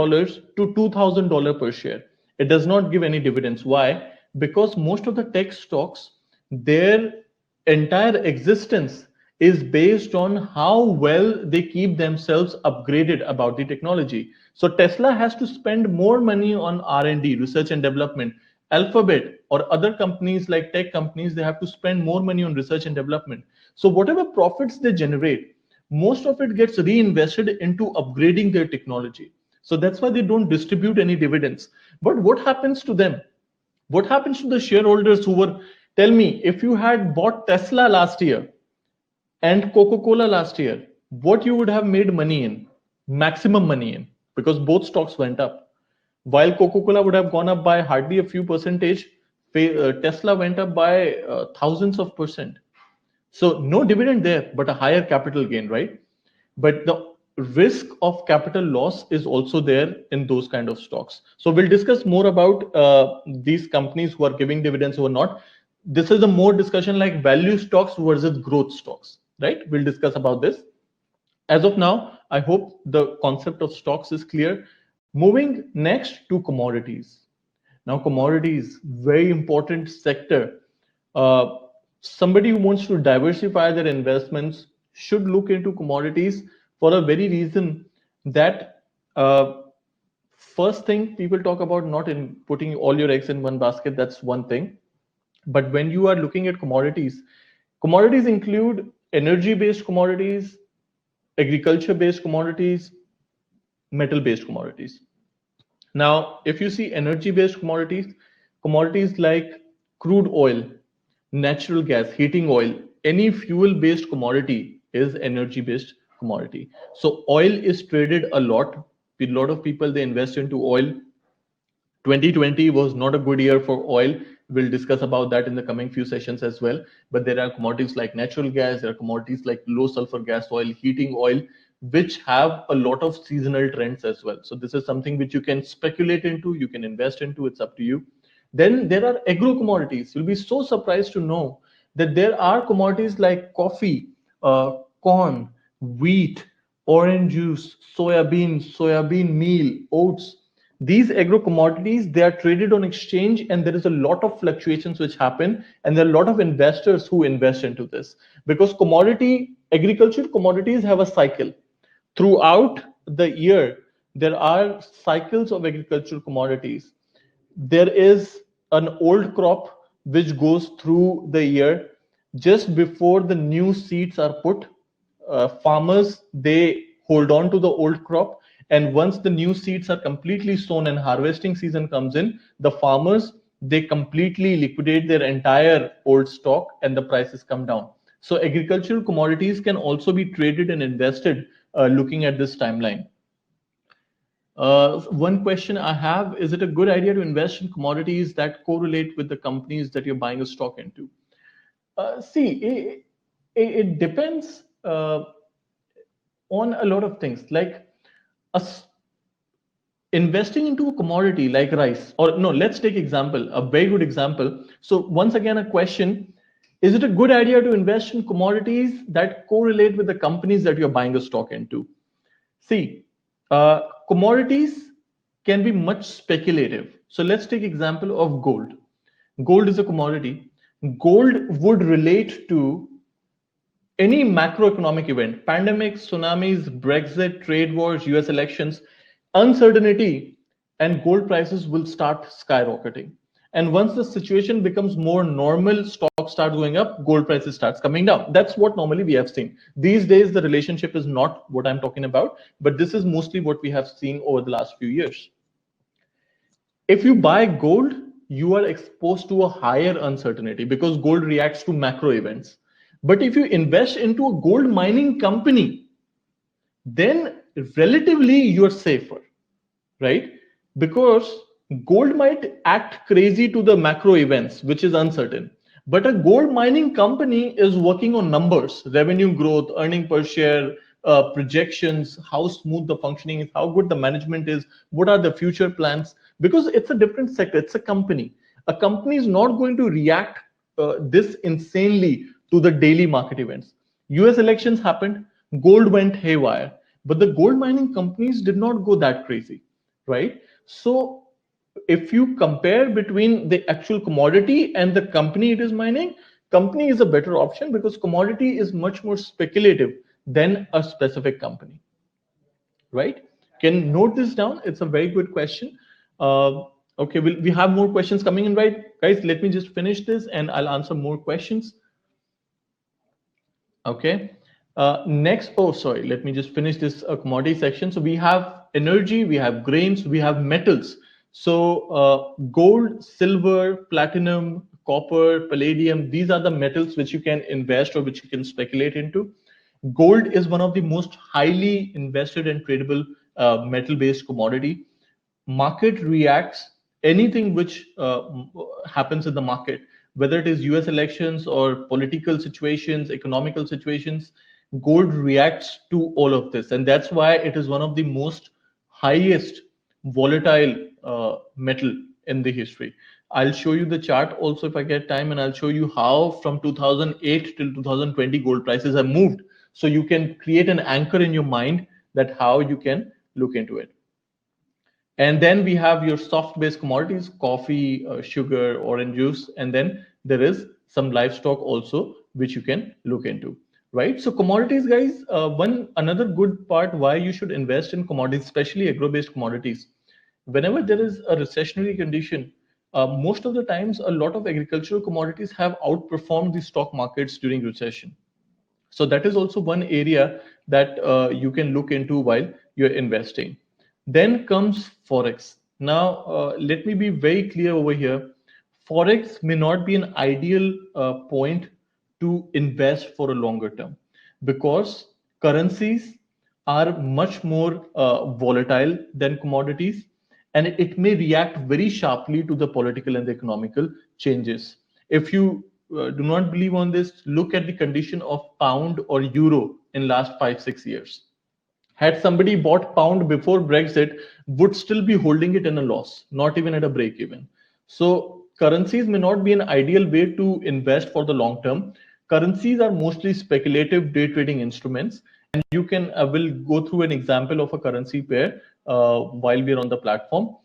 to $2,000 per share. It does not give any dividends. Why? Because most of the tech stocks, their entire existence is based on how well they keep themselves upgraded about the technology. So Tesla has to spend more money on R&D, research and development. Alphabet or other companies like tech companies, they have to spend more money on research and development. So whatever profits they generate, most of it gets reinvested into upgrading their technology. So that's why they don't distribute any dividends. But what happens to them? What happens to the shareholders who were, tell me, if you had bought Tesla last year and Coca-Cola last year, what you would have made money in, maximum money in, because both stocks went up. While Coca-Cola would have gone up by hardly a few percentage, Tesla went up by thousands of percent. So no dividend there, but a higher capital gain, right? But the risk of capital loss is also there in those kind of stocks. So we'll discuss more about these companies who are giving dividends or not. This is a more discussion like value stocks versus growth stocks, right? We'll discuss about this. As of now, I hope the concept of stocks is clear. Moving next to commodities. Now, commodities, very important sector. Uh, Somebody who wants to diversify their investments should look into commodities for a very reason that first thing people talk about not in putting all your eggs in one basket. That's one thing. But when you are looking at commodities, commodities include energy-based commodities, agriculture-based commodities, metal-based commodities. Now, if you see energy-based commodities, commodities like crude oil, natural gas, heating oil, any fuel-based commodity is energy-based commodity. So oil is traded a lot. A lot of people they invest into oil. 2020 was not a good year for oil. We'll discuss about that in the coming few sessions as well. But there are commodities like natural gas, there are commodities like low sulfur gas oil, heating oil, which have a lot of seasonal trends as well. So this is something which you can speculate into, you can invest into, it's up to you. Then there are agro commodities. You'll be so surprised to know that there are commodities like coffee, corn, wheat, orange juice, soybean meal, oats. These agro commodities they are traded on exchange, and there is a lot of fluctuations which happen, and there are a lot of investors who invest into this because agriculture commodities have a cycle throughout the year. There are cycles of agricultural commodities. There is an old crop which goes through the year. Just before the new seeds are put, farmers they hold on to the old crop, and once the new seeds are completely sown and harvesting season comes in, the farmers they completely liquidate their entire old stock and the prices come down. So agricultural commodities can also be traded and invested looking at this timeline. One question I have, is it a good idea to invest in commodities that correlate with the companies that you're buying a stock into? See, it depends on a lot of things. Like us investing into a commodity like rice, or no, let's take example, a very good example. So once again, a question: is it a good idea to invest in commodities that correlate with the companies that you're buying a stock into? See, commodities can be much speculative. So let's take example of gold. Gold is a commodity. Gold would relate to any macroeconomic event, pandemics, tsunamis, Brexit, trade wars, US elections, uncertainty, and gold prices will start skyrocketing. And once the situation becomes more normal, stocks start going up, gold prices starts coming down. That's what normally we have seen. These days, the relationship is not what I'm talking about, but this is mostly what we have seen over the last few years. If you buy gold, you are exposed to a higher uncertainty because gold reacts to macro events. But if you invest into a gold mining company, then relatively you're safer, right? Because gold might act crazy to the macro events, which is uncertain. But a gold mining company is working on numbers, revenue growth, earning per share, projections, how smooth the functioning is, how good the management is, what are the future plans. Because it's a different sector, it's a company. A company is not going to react this insanely to the daily market events. US elections happened, gold went haywire, but the gold mining companies did not go that crazy, right? So if you compare between the actual commodity and the company it is mining, company is a better option because commodity is much more speculative than a specific company, right? Can note this down. It's a very good question. Okay, we have more questions coming in, right? Guys, let me just finish this and I'll answer more questions. Okay. Next, oh, sorry, let me just finish this commodity section. So we have energy, we have grains, we have metals. So gold, silver, platinum, copper, palladium, these are the metals which you can invest or which you can speculate into. Gold is one of the most highly invested and tradable metal-based commodity. Market reacts anything which happens in the market, whether it is US elections or political situations, economical situations. gold reacts to all of this, and that's why it is one of the most highest volatile metal in the history. I'll show you the chart also if I get time, and I'll show you how from 2008 till 2020 gold prices have moved, so you can create an anchor in your mind that how you can look into it. And then we have your soft based commodities, coffee, sugar, orange juice, and then there is some livestock also which you can look into, right? So commodities, guys, one another good part why you should invest in commodities, especially agro based commodities. Whenever there is a recessionary condition, most of the times a lot of agricultural commodities have outperformed the stock markets during recession. So that is also one area that you can look into while you're investing. Then comes Forex. Now, let me be very clear over here. Forex may not be an ideal point to invest for a longer term because currencies are much more volatile than commodities, and it may react very sharply to the political and the economical changes. If you do not believe on this, look at the condition of pound or euro in last 5 6 years. Had somebody bought pound before Brexit, would still be holding it in a loss, not even at a break even. So currencies may not be an ideal way to invest for the long term. Currencies are mostly speculative day trading instruments, and you can will go through an example of a currency pair while we are on the platform.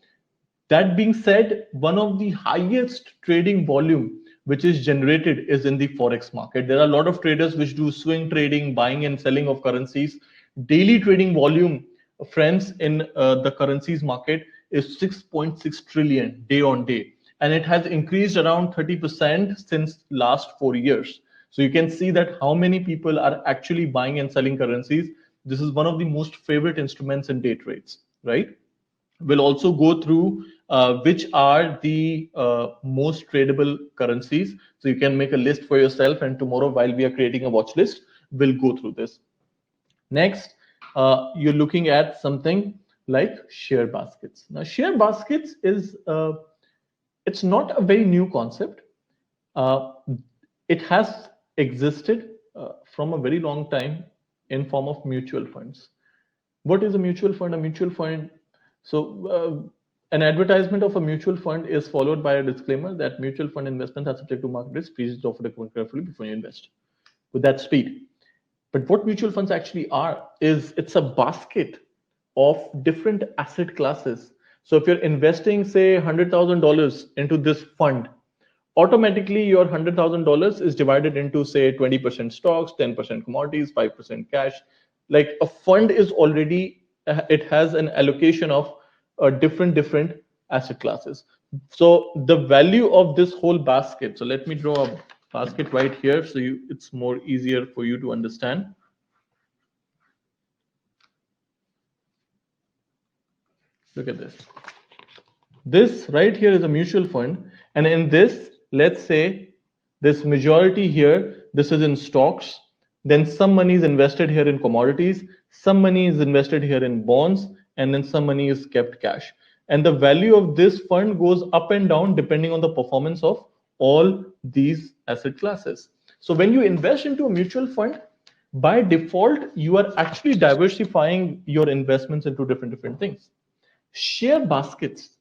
That being said, one of the highest trading volume which is generated is in the forex market. There are a lot of traders which do swing trading, buying and selling of currencies. Daily trading volume, friends, in the currencies market is 6.6 trillion day on day, and it has increased around 30% since last 4 years. So you can see that how many people are actually buying and selling currencies. This is one of the most favorite instruments in day trades, right? We'll also go through which are the most tradable currencies. So you can make a list for yourself, and tomorrow, while we are creating a watch list, we'll go through this. Next, you're looking at something like share baskets. Now, share baskets is it's not a very new concept. Uh, it has existed from a very long time in form of mutual funds. What is a mutual fund? A mutual fund, so an advertisement of a mutual fund is followed by a disclaimer that mutual fund investments are subject to market risk. Please offer document carefully before you invest. With that speed. But what mutual funds actually are is it's a basket of different asset classes. So if you're investing, say, $100,000 into this fund, automatically your $100,000 is divided into, say, 20% stocks, 10% commodities, 5% cash. Like a fund is already, it has an allocation of different asset classes. So the value of this whole basket, so let me draw a basket right here so it's more easier for you to understand. Look at this. This right here is a mutual fund, and in this, let's say this majority here, this is in stocks, then some money is invested here in commodities, some money is invested here in bonds, and then some money is kept cash. And the value of this fund goes up and down depending on the performance of all these asset classes. So when you invest into a mutual fund, by default, you are actually diversifying your investments into different things. Share baskets,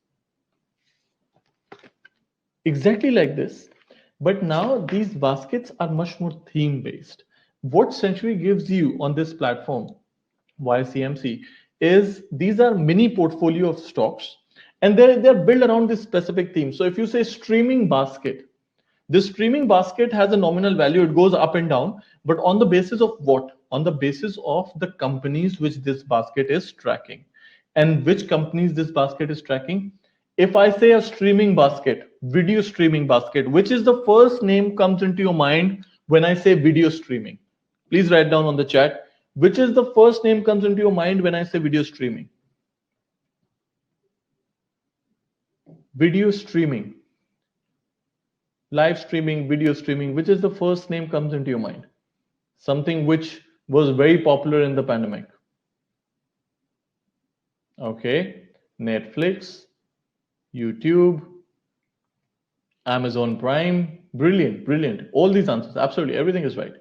exactly like this, but now these baskets are much more theme based. What Century gives you on this platform via CMC is these are mini portfolio of stocks, and they're built around this specific theme. So if you say streaming basket, this streaming basket has a nominal value, it goes up and down, but on the basis of what? On the basis of the companies which this basket is tracking. And which companies this basket is tracking? If I say a streaming basket, video streaming basket, which is the first name comes into your mind when I say video streaming? Please write down on the chat, which is the first name comes into your mind when I say video streaming? Video streaming, live streaming, video streaming, which is the first name comes into your mind? Something which was very popular in the pandemic. Okay, Netflix, YouTube, Amazon Prime. Brilliant, brilliant. All these answers, absolutely everything is right.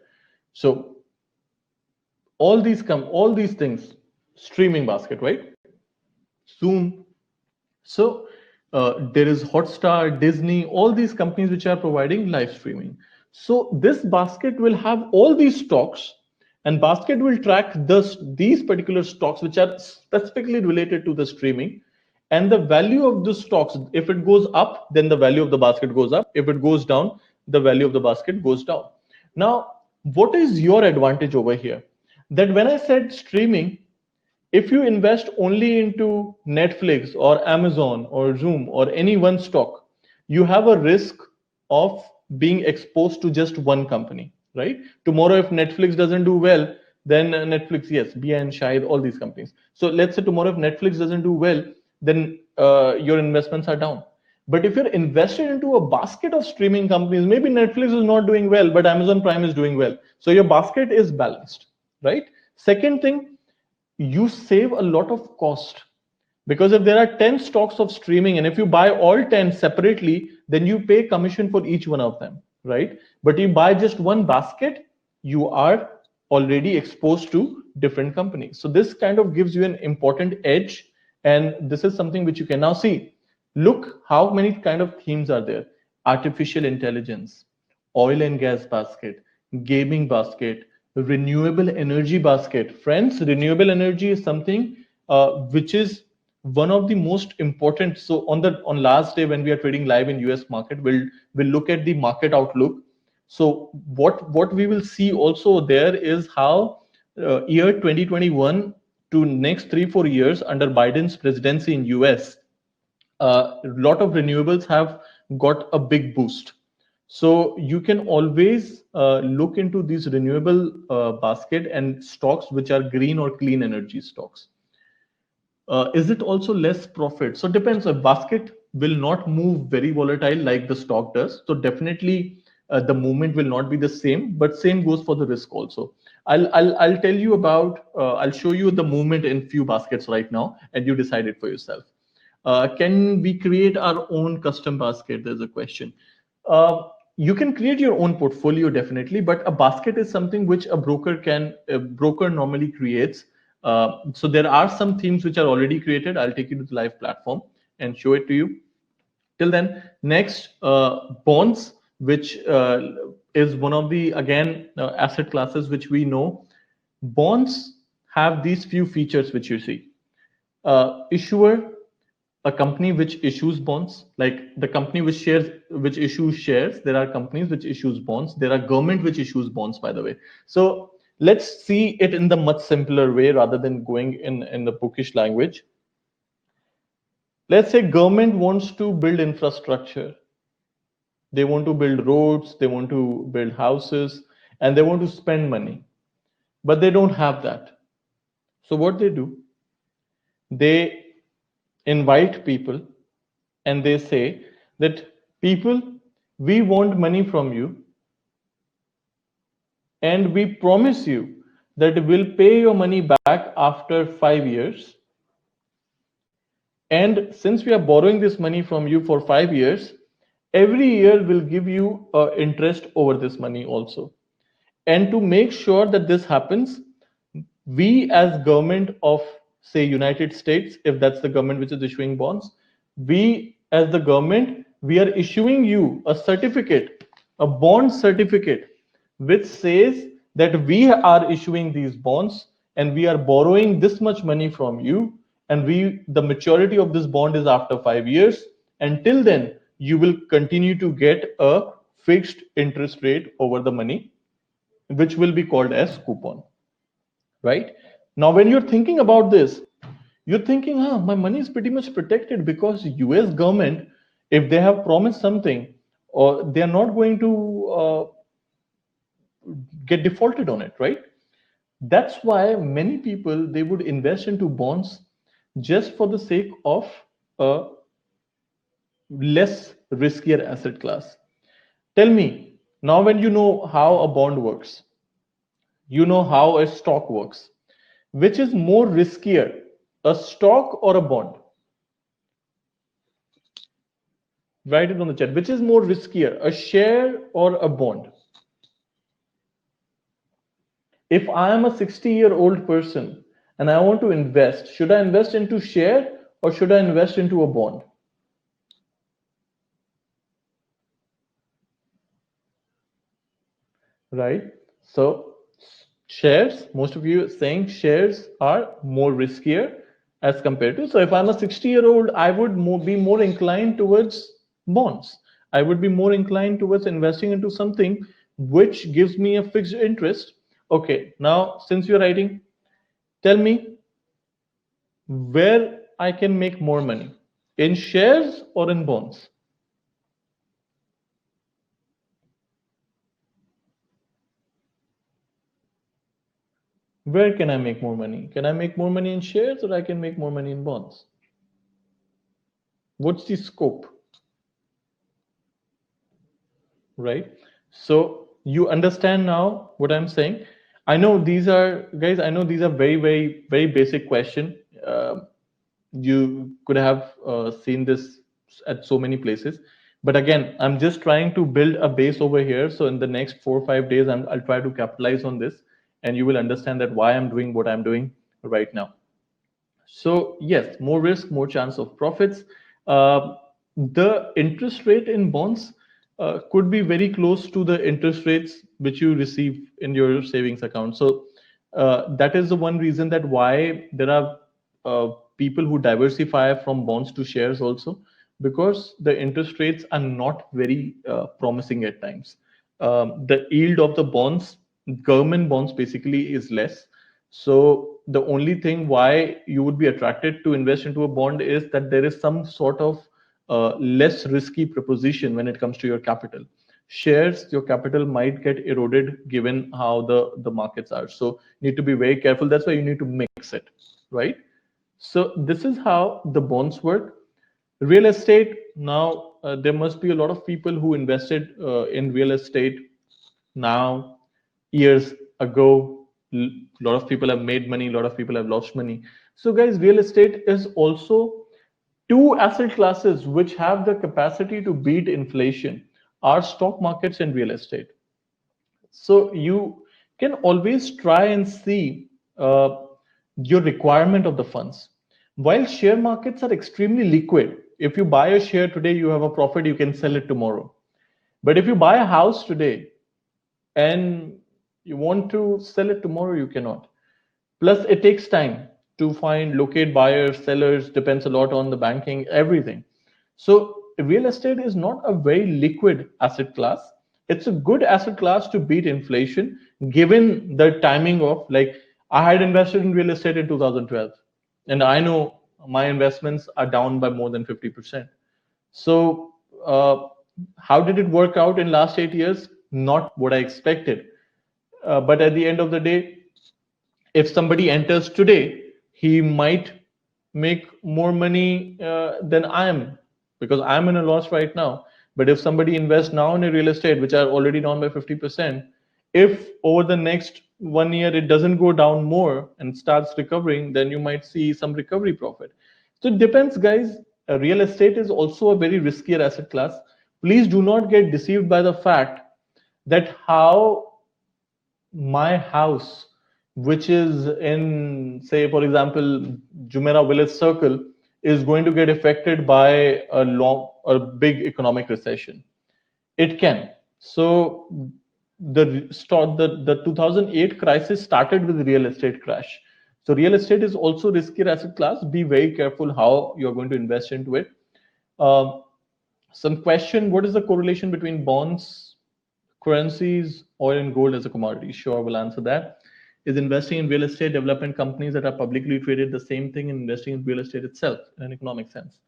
So all these things, streaming basket, right? Zoom. So there is Hotstar, Disney, all these companies which are providing live streaming. So this basket will have all these stocks, and basket will track these particular stocks which are specifically related to the streaming. And the value of the stocks, if it goes up, then the value of the basket goes up. If it goes down, the value of the basket goes down. Now, what is your advantage over here? That when I said streaming, if you invest only into Netflix or Amazon or Zoom or any one stock, you have a risk of being exposed to just one company, right? Tomorrow, if Netflix doesn't do well, then Netflix, yes, BI and Shahid, all these companies. So let's say tomorrow, if Netflix doesn't do well, then your investments are down. But if you're invested into a basket of streaming companies, maybe Netflix is not doing well, but Amazon Prime is doing well. So your basket is balanced, right? Second thing, you save a lot of cost, because if there are 10 stocks of streaming and if you buy all 10 separately, then you pay commission for each one of them, right? But you buy just one basket, you are already exposed to different companies. So this kind of gives you an important edge, and this is something which you can now see. Look how many kind of themes are there: artificial intelligence, oil and gas basket, gaming basket, renewable energy basket. Friends, renewable energy is something which is one of the most important. So on last day when we are trading live in US market, we'll look at the market outlook. So what we will see also there is how year 2021 to next 3-4 years under Biden's presidency in US, a lot of renewables have got a big boost. So you can always look into these renewable basket and stocks which are green or clean energy stocks. Is it also less profit? So depends. A basket will not move very volatile like the stock does. So definitely the movement will not be the same, but same goes for the risk also. I'll tell you about, I'll show you the movement in few baskets right now, and you decide it for yourself. Can we create our own custom basket? There's a question. You can create your own portfolio definitely, but a basket is something which a broker normally creates. So there are some themes which are already created. I'll take you to the live platform and show it to you. Till then, next, bonds, which is one of the, again, asset classes which we know. Bonds have these few features which you see. Issuer, a company which issues bonds, like the company which issues shares. There are companies which issues bonds. There are government which issues bonds, by the way. So let's see it in the much simpler way rather than going in the bookish language. Let's say government wants to build infrastructure. They want to build roads, they want to build houses, and they want to spend money, but they don't have that. So what they do, they invite people and they say that, people, we want money from you, and we promise you that we'll pay your money back after 5 years. And since we are borrowing this money from you for 5 years, every year we'll give you interest over this money also. And to make sure that this happens, we as government of, say, United States, if that's the government which is issuing bonds, we as the government, we are issuing you a certificate, a bond certificate, which says that we are issuing these bonds and we are borrowing this much money from you, and the maturity of this bond is after 5 years. Until then, you will continue to get a fixed interest rate over the money, which will be called as coupon, right? Now, when you're thinking about this, you're thinking, my money is pretty much protected, because US government, if they have promised something, or they are not going to get defaulted on it, right? That's why many people, they would invest into bonds just for the sake of a less riskier asset class. Tell me, now when you know how a bond works, you know how a stock works, which is more riskier, a stock or a bond? Write it on the chat. Which is more riskier, a share or a bond? If I am a 60-year-old person and I want to invest, should I invest into share or should I invest into a bond? Right? So shares, most of you saying shares are more riskier as compared to. So if I'm a 60-year-old, I would be more inclined towards bonds. I would be more inclined towards investing into something which gives me a fixed interest. Okay, now since you're writing, tell me where I can make more money, in shares or in bonds. Where can I make more money? Can I make more money in shares or I can make more money in bonds? What's the scope? Right? So you understand now what I'm saying. I know these are, guys, I know these are very, very, very basic question. You could have seen this at so many places. But again, I'm just trying to build a base over here. So in the next 4 or 5 days, I'll try to capitalize on this, and you will understand that why I'm doing what I'm doing right now. So yes, more risk, more chance of profits. The interest rate in bonds could be very close to the interest rates which you receive in your savings account. So that is the one reason that why there are people who diversify from bonds to shares also, because the interest rates are not very promising at times. The yield of the bonds, government bonds basically, is less. So the only thing why you would be attracted to invest into a bond is that there is some sort of less risky proposition when it comes to your capital. Shares, your capital might get eroded given how the markets are. So you need to be very careful. That's why you need to mix it, right? So this is how the bonds work. Real estate, now there must be a lot of people who invested in real estate now, years ago. A lot of people have made money, a lot of people have lost money. So guys, real estate is also two asset classes which have the capacity to beat inflation are stock markets and real estate. So you can always try and see your requirement of the funds. While share markets are extremely liquid, if you buy a share today, you have a profit, you can sell it tomorrow. But if you buy a house today and you want to sell it tomorrow, you cannot. Plus, it takes time to find, locate buyers, sellers, depends a lot on the banking, everything. So, real estate is not a very liquid asset class. It's a good asset class to beat inflation, given the timing of, like, I had invested in real estate in 2012, and I know my investments are down by more than 50%. So, how did it work out in last 8 years? Not what I expected. But at the end of the day, if somebody enters today, he might make more money than I am, because I'm in a loss right now. But if somebody invests now in a real estate, which are already down by 50%, if over the next 1 year it doesn't go down more and starts recovering, then you might see some recovery profit. So it depends, guys. Real estate is also a very riskier asset class. Please do not get deceived by the fact that how my house, which is in, say, for example, Jumeirah Village Circle, is going to get affected by a big economic recession. It can. So the 2008 crisis started with real estate crash. So real estate is also riskier asset class. Be very careful how you're going to invest into it. Um, some question: what is the correlation between bonds, currencies, oil, and gold as a commodity? Sure, we'll answer that. Is investing in real estate development companies that are publicly traded the same thing in investing in real estate itself in an economic sense?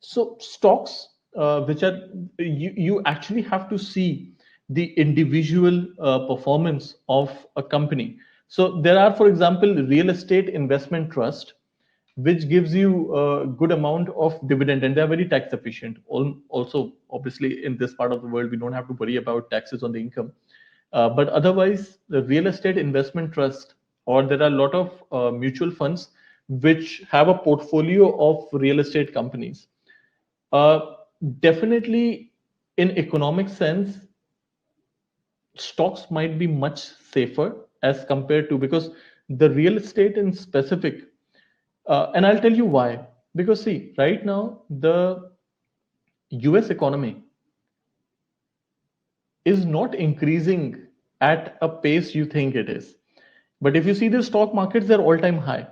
So stocks, which are, you actually have to see the individual performance of a company. So there are, for example, real estate investment trust, which gives you a good amount of dividend, and they're very tax efficient. Also, obviously, in this part of the world, we don't have to worry about taxes on the income. But otherwise, the real estate investment trust, or there are a lot of mutual funds which have a portfolio of real estate companies. Uh, Definitely, in economic sense, stocks might be much safer as compared to, because the real estate in specific, and I'll tell you why. Because see, right now the US economy is not increasing at a pace you think it is. But if you see the stock markets, they're all time high.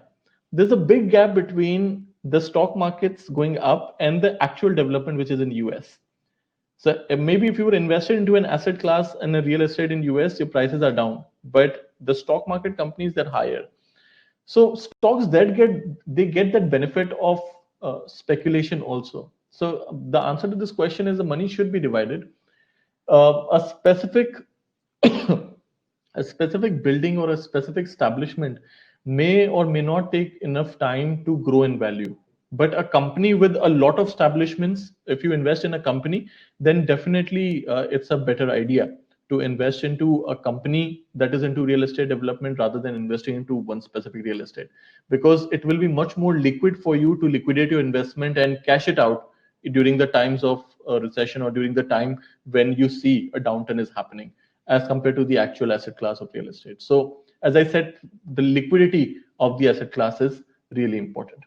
There's a big gap between the stock markets going up and the actual development which is in US. So maybe if you were invested into an asset class and a real estate in US, your prices are down, but the stock market companies, they're higher. So stocks that get that benefit of speculation also. So the answer to this question is the money should be divided. A specific a specific building or a specific establishment may or may not take enough time to grow in value. But a company with a lot of establishments, if you invest in a company, then definitely it's a better idea to invest into a company that is into real estate development rather than investing into one specific real estate, because it will be much more liquid for you to liquidate your investment and cash it out during the times of a recession or during the time when you see a downturn is happening, as compared to the actual asset class of real estate. So, as I said, the liquidity of the asset class is really important,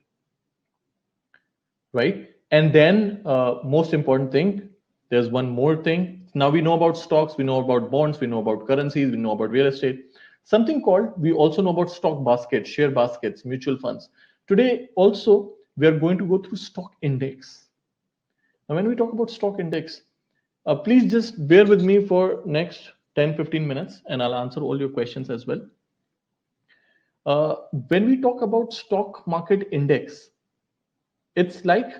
right? And then, most important thing, there's one more thing. Now we know about stocks, we know about bonds, we know about currencies, we know about real estate. Something called, we also know about stock baskets, share baskets, mutual funds. Today, also, we are going to go through stock index. Now, when we talk about stock index, please just bear with me for next 10-15 minutes and I'll answer all your questions as well. When we talk about stock market index, it's like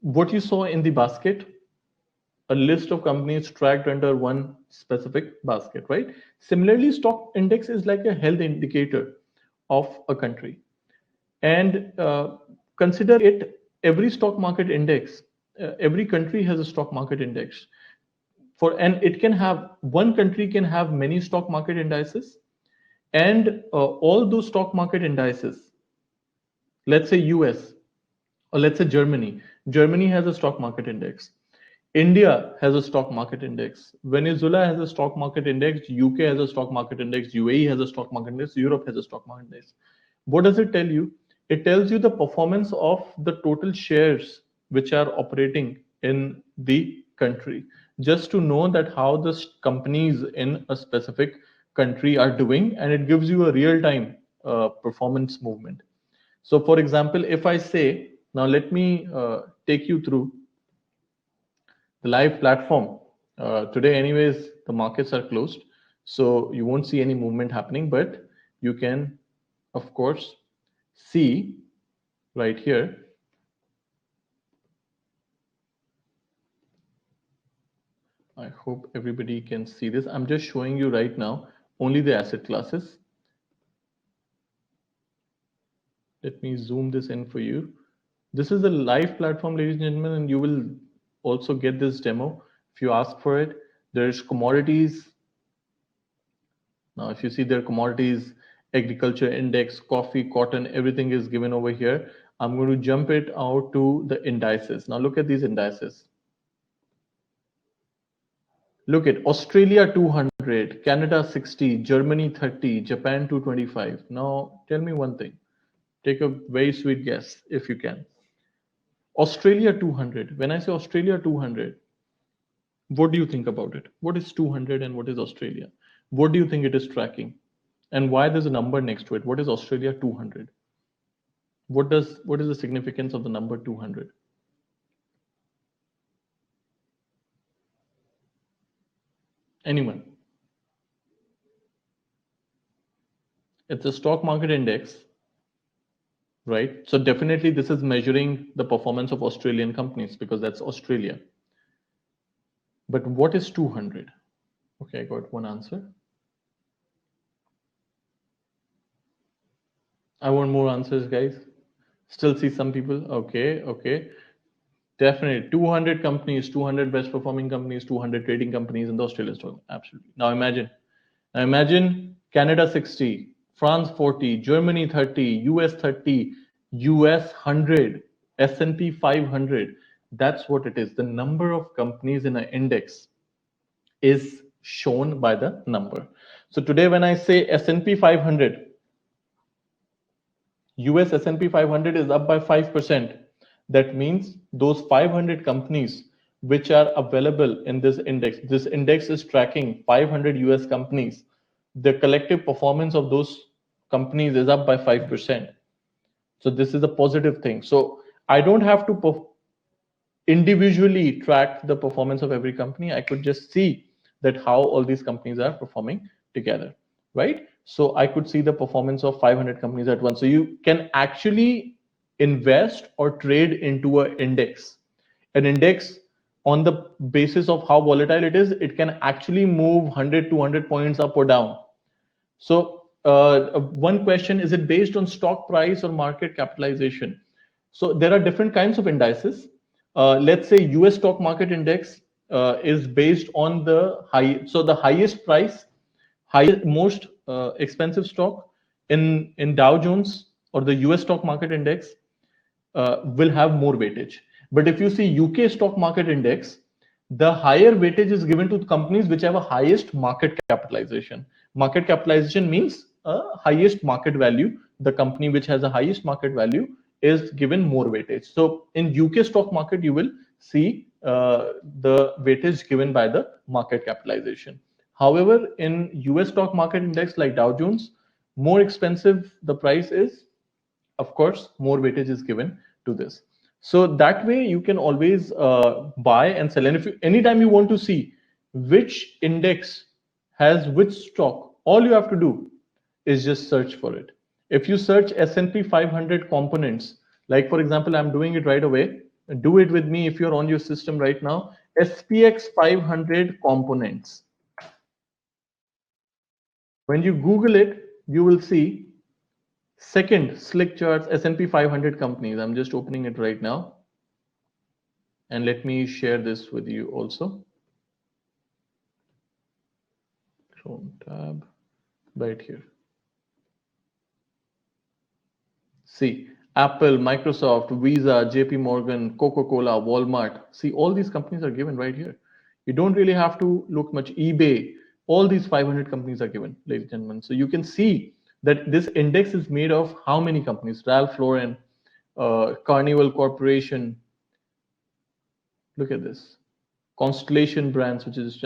what you saw in the basket, a list of companies tracked under one specific basket, right? Similarly, stock index is like a health indicator of a country. And consider it, every stock market index, every country has a stock market index. And it can have, one country can have many stock market indices, and all those stock market indices, let's say US, or let's say Germany has a stock market index, India has a stock market index, Venezuela has a stock market index, UK has a stock market index, UAE has a stock market index, Europe has a stock market index. What does it tell you? It tells you the performance of the total shares which are operating in the country, just to know that how the companies in a specific country are doing, and it gives you a real time performance movement. So for example, if I say, now let me take you through the live platform. Today anyways, the markets are closed, so you won't see any movement happening, but you can of course see right here. I hope everybody can see this. I'm just showing you right now only the asset classes. Let me zoom this in for you. This is the live platform, ladies and gentlemen, and you will also get this demo if you ask for it. There's commodities. Now, if you see there are commodities, agriculture index, coffee, cotton, everything is given over here. I'm going to jump it out to the indices. Now look at these indices. Look at Australia 200, Canada 60, Germany 30, Japan 225. Now tell me one thing. Take a very sweet guess if you can. Australia 200. When I say Australia 200, what do you think about it? What is 200 and what is Australia? What do you think it is tracking? And why there's a number next to it? What is Australia 200? What is the significance of the number 200? Anyone? It's a stock market index, right? So definitely this is measuring the performance of Australian companies because that's Australia. But what is 200? Okay, I got one answer. I want more answers, guys. Still see some people. Okay. Definitely 200 companies, 200 best performing companies, 200 trading companies in the Australian stock. Absolutely. Now imagine Canada 60, France 40, Germany 30, US 30, US 100, S&P 500. That's what it is. The number of companies in an index is shown by the number. So today when I say S&P 500, US S&P 500 is up by 5%. That means those 500 companies which are available in this index is tracking 500 US companies. The collective performance of those companies is up by 5%. So this is a positive thing. So I don't have to individually track the performance of every company. I could just see that how all these companies are performing together, right? So I could see the performance of 500 companies at once. So you can actually invest or trade into an index. An index, on the basis of how volatile it is, it can actually move 100, 200 points up or down. So one question, is it based on stock price or market capitalization? So there are different kinds of indices. Let's say US stock market index is based on the the highest price, highest, most expensive stock in Dow Jones or the US stock market index will have more weightage. But if you see UK stock market index, the higher weightage is given to companies which have a highest market capitalization. Market capitalization means highest market value. The company which has the highest market value is given more weightage. So in UK stock market, you will see the weightage given by the market capitalization. However, in US stock market index like Dow Jones, more expensive the price is, of course, more weightage is given to this. So that way you can always buy and sell. And if you, anytime you want to see which index has which stock, all you have to do is just search for it. If you search S&P 500 components, like for example, I'm doing it right away. Do it with me if you're on your system right now. SPX 500 components. When you Google it, you will see second, Slick Charts, S&P 500 companies. I'm just opening it right now. And let me share this with you also. Chrome tab, right here. See, Apple, Microsoft, Visa, JP Morgan, Coca-Cola, Walmart. See, all these companies are given right here. You don't really have to look much. eBay, all these 500 companies are given, ladies and gentlemen. So you can see that this index is made of how many companies? Ralph Lauren, Carnival Corporation. Look at this. Constellation Brands, which is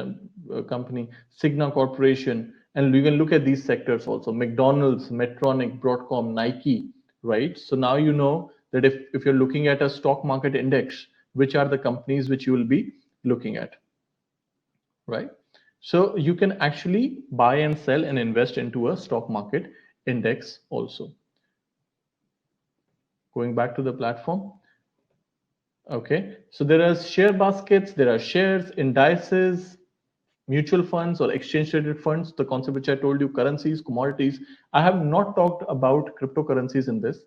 a company, Cigna Corporation, and we can look at these sectors also: McDonald's, Medtronic, Broadcom, Nike, right? So now you know that if you're looking at a stock market index, which are the companies which you will be looking at, right? So you can actually buy and sell and invest into a stock market index also. Going back to the platform. Okay, so there are share baskets, there are shares, indices, mutual funds or exchange traded funds, the concept which I told you, currencies, commodities. I have not talked about cryptocurrencies in this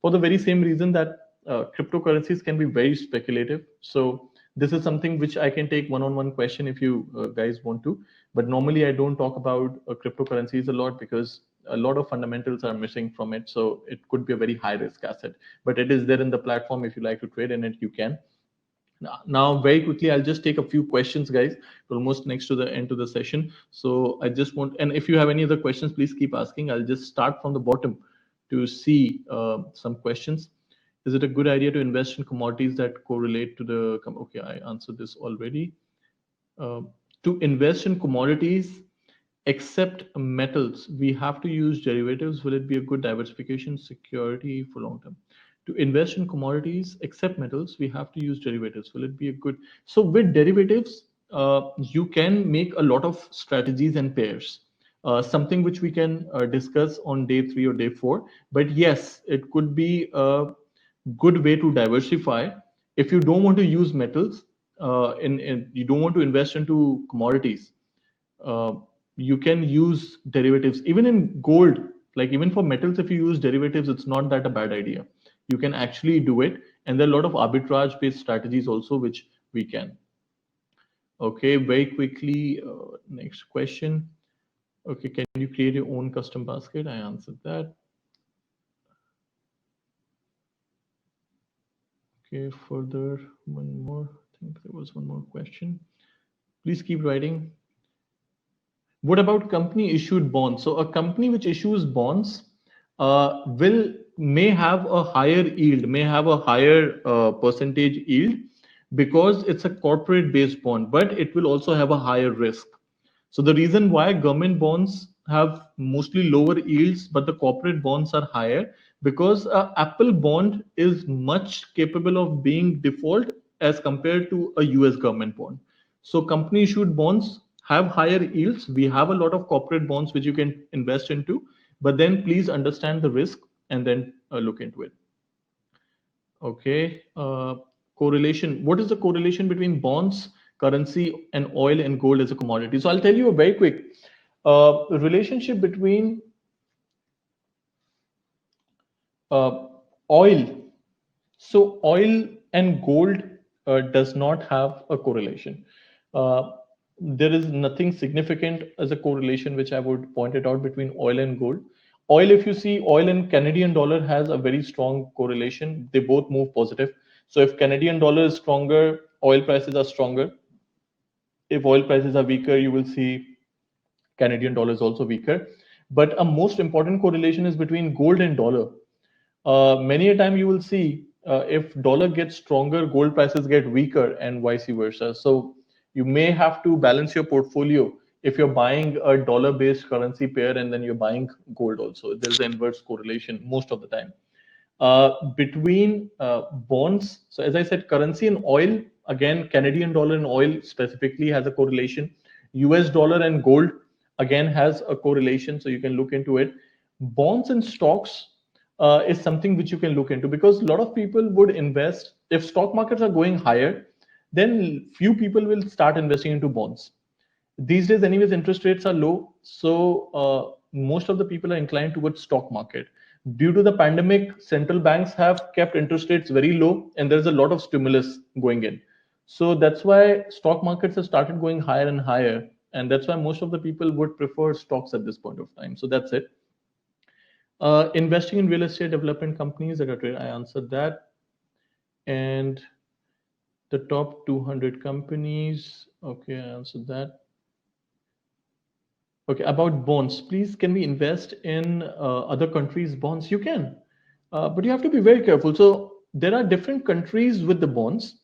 for the very same reason that cryptocurrencies can be very speculative. So this is something which I can take one-on-one question if you guys want to. But normally I don't talk about cryptocurrencies a lot because a lot of fundamentals are missing from it. So it could be a very high risk asset, but it is there in the platform. If you like to trade in it, you can. Now, very quickly, I'll just take a few questions, guys. We're almost next to the end of the session. So I just want, and if you have any other questions, please keep asking. I'll just start from the bottom to see some questions. Is it a good idea to invest in commodities that correlate to the, okay, I answered this already. Uh, to invest in commodities, except metals, we have to use derivatives. Will it be a good diversification security for long term? To invest in commodities, except metals, we have to use derivatives. Will it be a good? So with derivatives, you can make a lot of strategies and pairs. Something which we can discuss on day 3 or day 4. But yes, it could be a good way to diversify. If you don't want to use metals, you don't want to invest into commodities, uh, you can use derivatives even in gold. Like even for metals, if you use derivatives, it's not that a bad idea. You can actually do it, and there are a lot of arbitrage based strategies also which we can. Okay, very quickly, next question. Okay, can you create your own custom basket? I answered that. Okay, further, one more. I think there was one more question. Please keep writing. What about company issued bonds? So a company which issues bonds will may have a higher yield, may have a higher percentage yield because it's a corporate based bond, but it will also have a higher risk. So the reason why government bonds have mostly lower yields, but the corporate bonds are higher, because a Apple bond is much capable of being default as compared to a US government bond. So company issued bonds have higher yields. We have a lot of corporate bonds which you can invest into, but then please understand the risk and then look into it. Okay. Correlation. What is the correlation between bonds, currency, and oil and gold as a commodity? So I'll tell you a very quick relationship between uh, oil. So oil and gold does not have a correlation. Uh, there is nothing significant as a correlation which I would point it out between oil and gold. Oil, if you see, oil and Canadian dollar has a very strong correlation. They both move positive. So if Canadian dollar is stronger, oil prices are stronger. If oil prices are weaker, you will see Canadian dollar is also weaker. But a most important correlation is between gold and dollar. Many a time you will see if dollar gets stronger, gold prices get weaker, and vice versa. So you may have to balance your portfolio if you're buying a dollar-based currency pair and then you're buying gold also. There's an inverse correlation most of the time between bonds. So as I said, currency and oil, again, Canadian dollar and oil specifically has a correlation. US dollar and gold again has a correlation, so you can look into it. Bonds and stocks is something which you can look into, because a lot of people would invest if stock markets are going higher, then few people will start investing into bonds. These days anyways interest rates are low, so most of the people are inclined towards stock market. Due to the pandemic, central banks have kept interest rates very low and there's a lot of stimulus going in, so that's why stock markets have started going higher and higher, and that's why most of the people would prefer stocks at this point of time. So that's it. Investing in real estate development companies that are trade, I answered that. And the top 200 companies, okay, I answered that. Okay, about bonds, please, can we invest in other countries' bonds? You can, but you have to be very careful. So there are different countries with the bonds.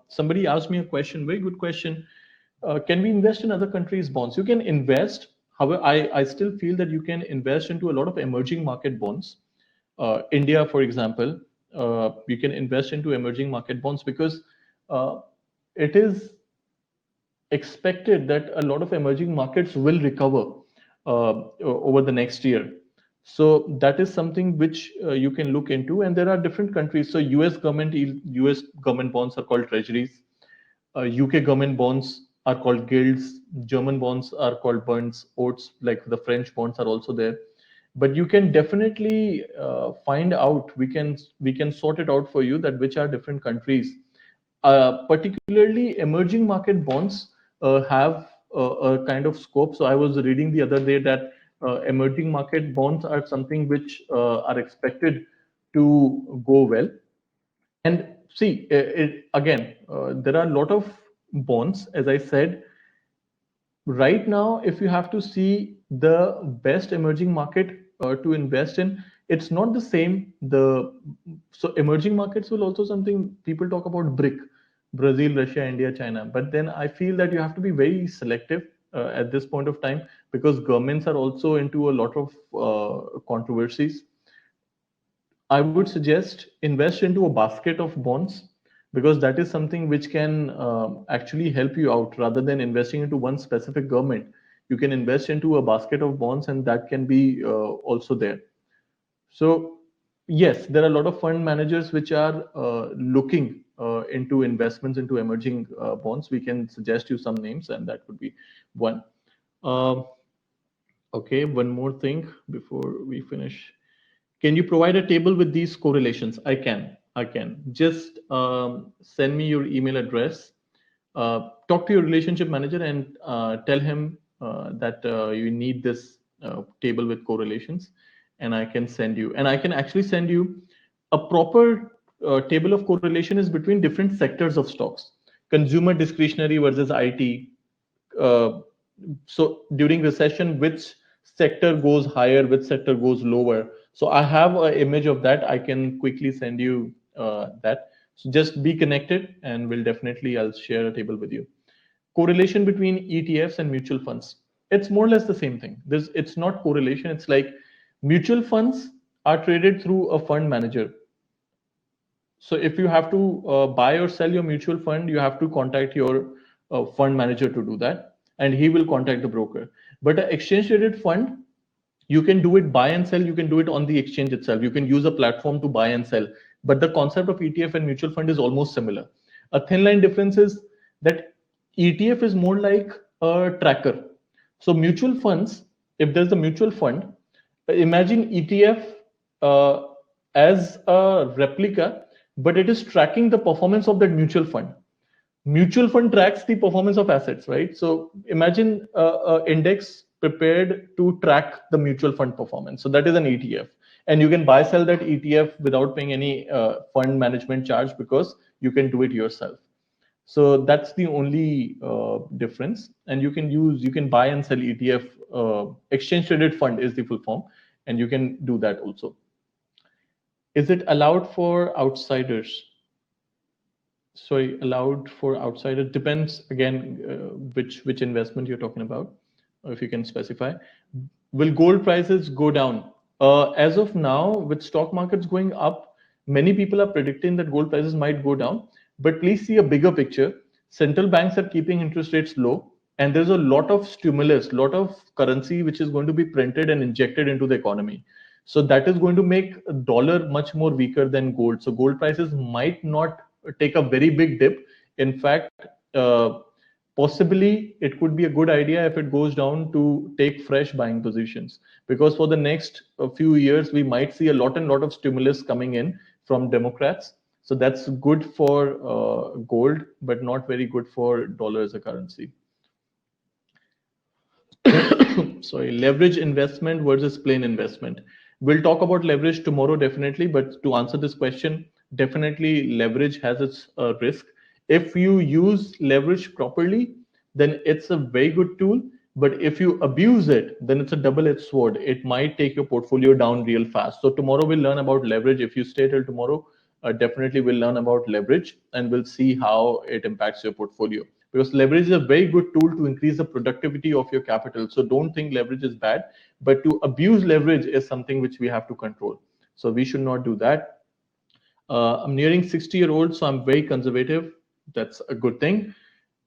Somebody asked me a question, very good question. Can we invest in other countries' bonds? You can invest. However, I still feel that you can invest into a lot of emerging market bonds. India, for example, you can invest into emerging market bonds because uh, it is expected that a lot of emerging markets will recover over the next year. So that is something which you can look into, and there are different countries. So US government bonds are called treasuries. UK government bonds are called guilds. German bonds are called bunds, oats. Like the French bonds are also there. But you can definitely find out. We can sort it out for you that which are different countries. Particularly emerging market bonds have a kind of scope. So I was reading the other day that emerging market bonds are something which are expected to go well. And see, again, there are a lot of bonds, as I said. Right now, if you have to see the best emerging market to invest in, it's not the same. So emerging markets will also something people talk about BRIC, Brazil, Russia, India, China. But then I feel that you have to be very selective at this point of time, because governments are also into a lot of controversies. I would suggest invest into a basket of bonds, because that is something which can actually help you out rather than investing into one specific government. You can invest into a basket of bonds, and that can be also there. So, yes, there are a lot of fund managers which are looking into investments into emerging bonds. We can suggest you some names, and that would be one. Um okay, one more thing before we finish. Can you provide a table with these correlations? I can. I can. Just send me your email address. Talk to your relationship manager and tell him that you need this table with correlations, and I can send you. And I can actually send you a proper table of correlation is between different sectors of stocks: consumer discretionary versus IT, so during recession, which sector goes higher, which sector goes lower. So I have an image of that. I can quickly send you that. So just be connected, and I'll share a table with you. Correlation between ETFs and mutual funds. It's more or less the same thing. It's not correlation. It's like mutual funds are traded through a fund manager. So if you have to buy or sell your mutual fund, you have to contact your fund manager to do that, and he will contact the broker. But an exchange traded fund, you can do it buy and sell. You can do it on the exchange itself. You can use a platform to buy and sell. But the concept of ETF and mutual fund is almost similar. A thin line difference is that ETF is more like a tracker. So mutual funds, if there's a mutual fund, imagine ETF uh, as a replica, but it is tracking the performance of that mutual fund. Mutual fund tracks the performance of assets, right? So imagine a index prepared to track the mutual fund performance. So that is an ETF, and you can buy sell that ETF without paying any fund management charge because you can do it yourself. So that's the only difference. And you can buy and sell ETF. Exchange traded fund is the full form, and you can do that also. Is it allowed for outsiders? Sorry, allowed for outsiders depends again which investment you're talking about, or if you can specify. Will gold prices go down? As of now, with stock markets going up, many people are predicting that gold prices might go down. But please see a bigger picture. Central banks are keeping interest rates low, and there's a lot of stimulus, lot of currency which is going to be printed and injected into the economy. So that is going to make a dollar much more weaker than gold. So gold prices might not take a very big dip. In fact, possibly it could be a good idea if it goes down to take fresh buying positions, because for the next few years we might see a lot and lot of stimulus coming in from Democrats. So that's good for gold, but not very good for dollar as a currency. Sorry, leverage investment versus plain investment. We'll talk about leverage tomorrow, definitely. But to answer this question, definitely leverage has its risk. If you use leverage properly, then it's a very good tool. But if you abuse it, then it's a double-edged sword. It might take your portfolio down real fast. So tomorrow we'll learn about leverage. If you stay till tomorrow, definitely we'll learn about leverage, and we'll see how it impacts your portfolio, because leverage is a very good tool to increase the productivity of your capital. So don't think leverage is bad, but to abuse leverage is something which we have to control. So we should not do that. I'm nearing 60-year-old, so I'm very conservative. That's a good thing.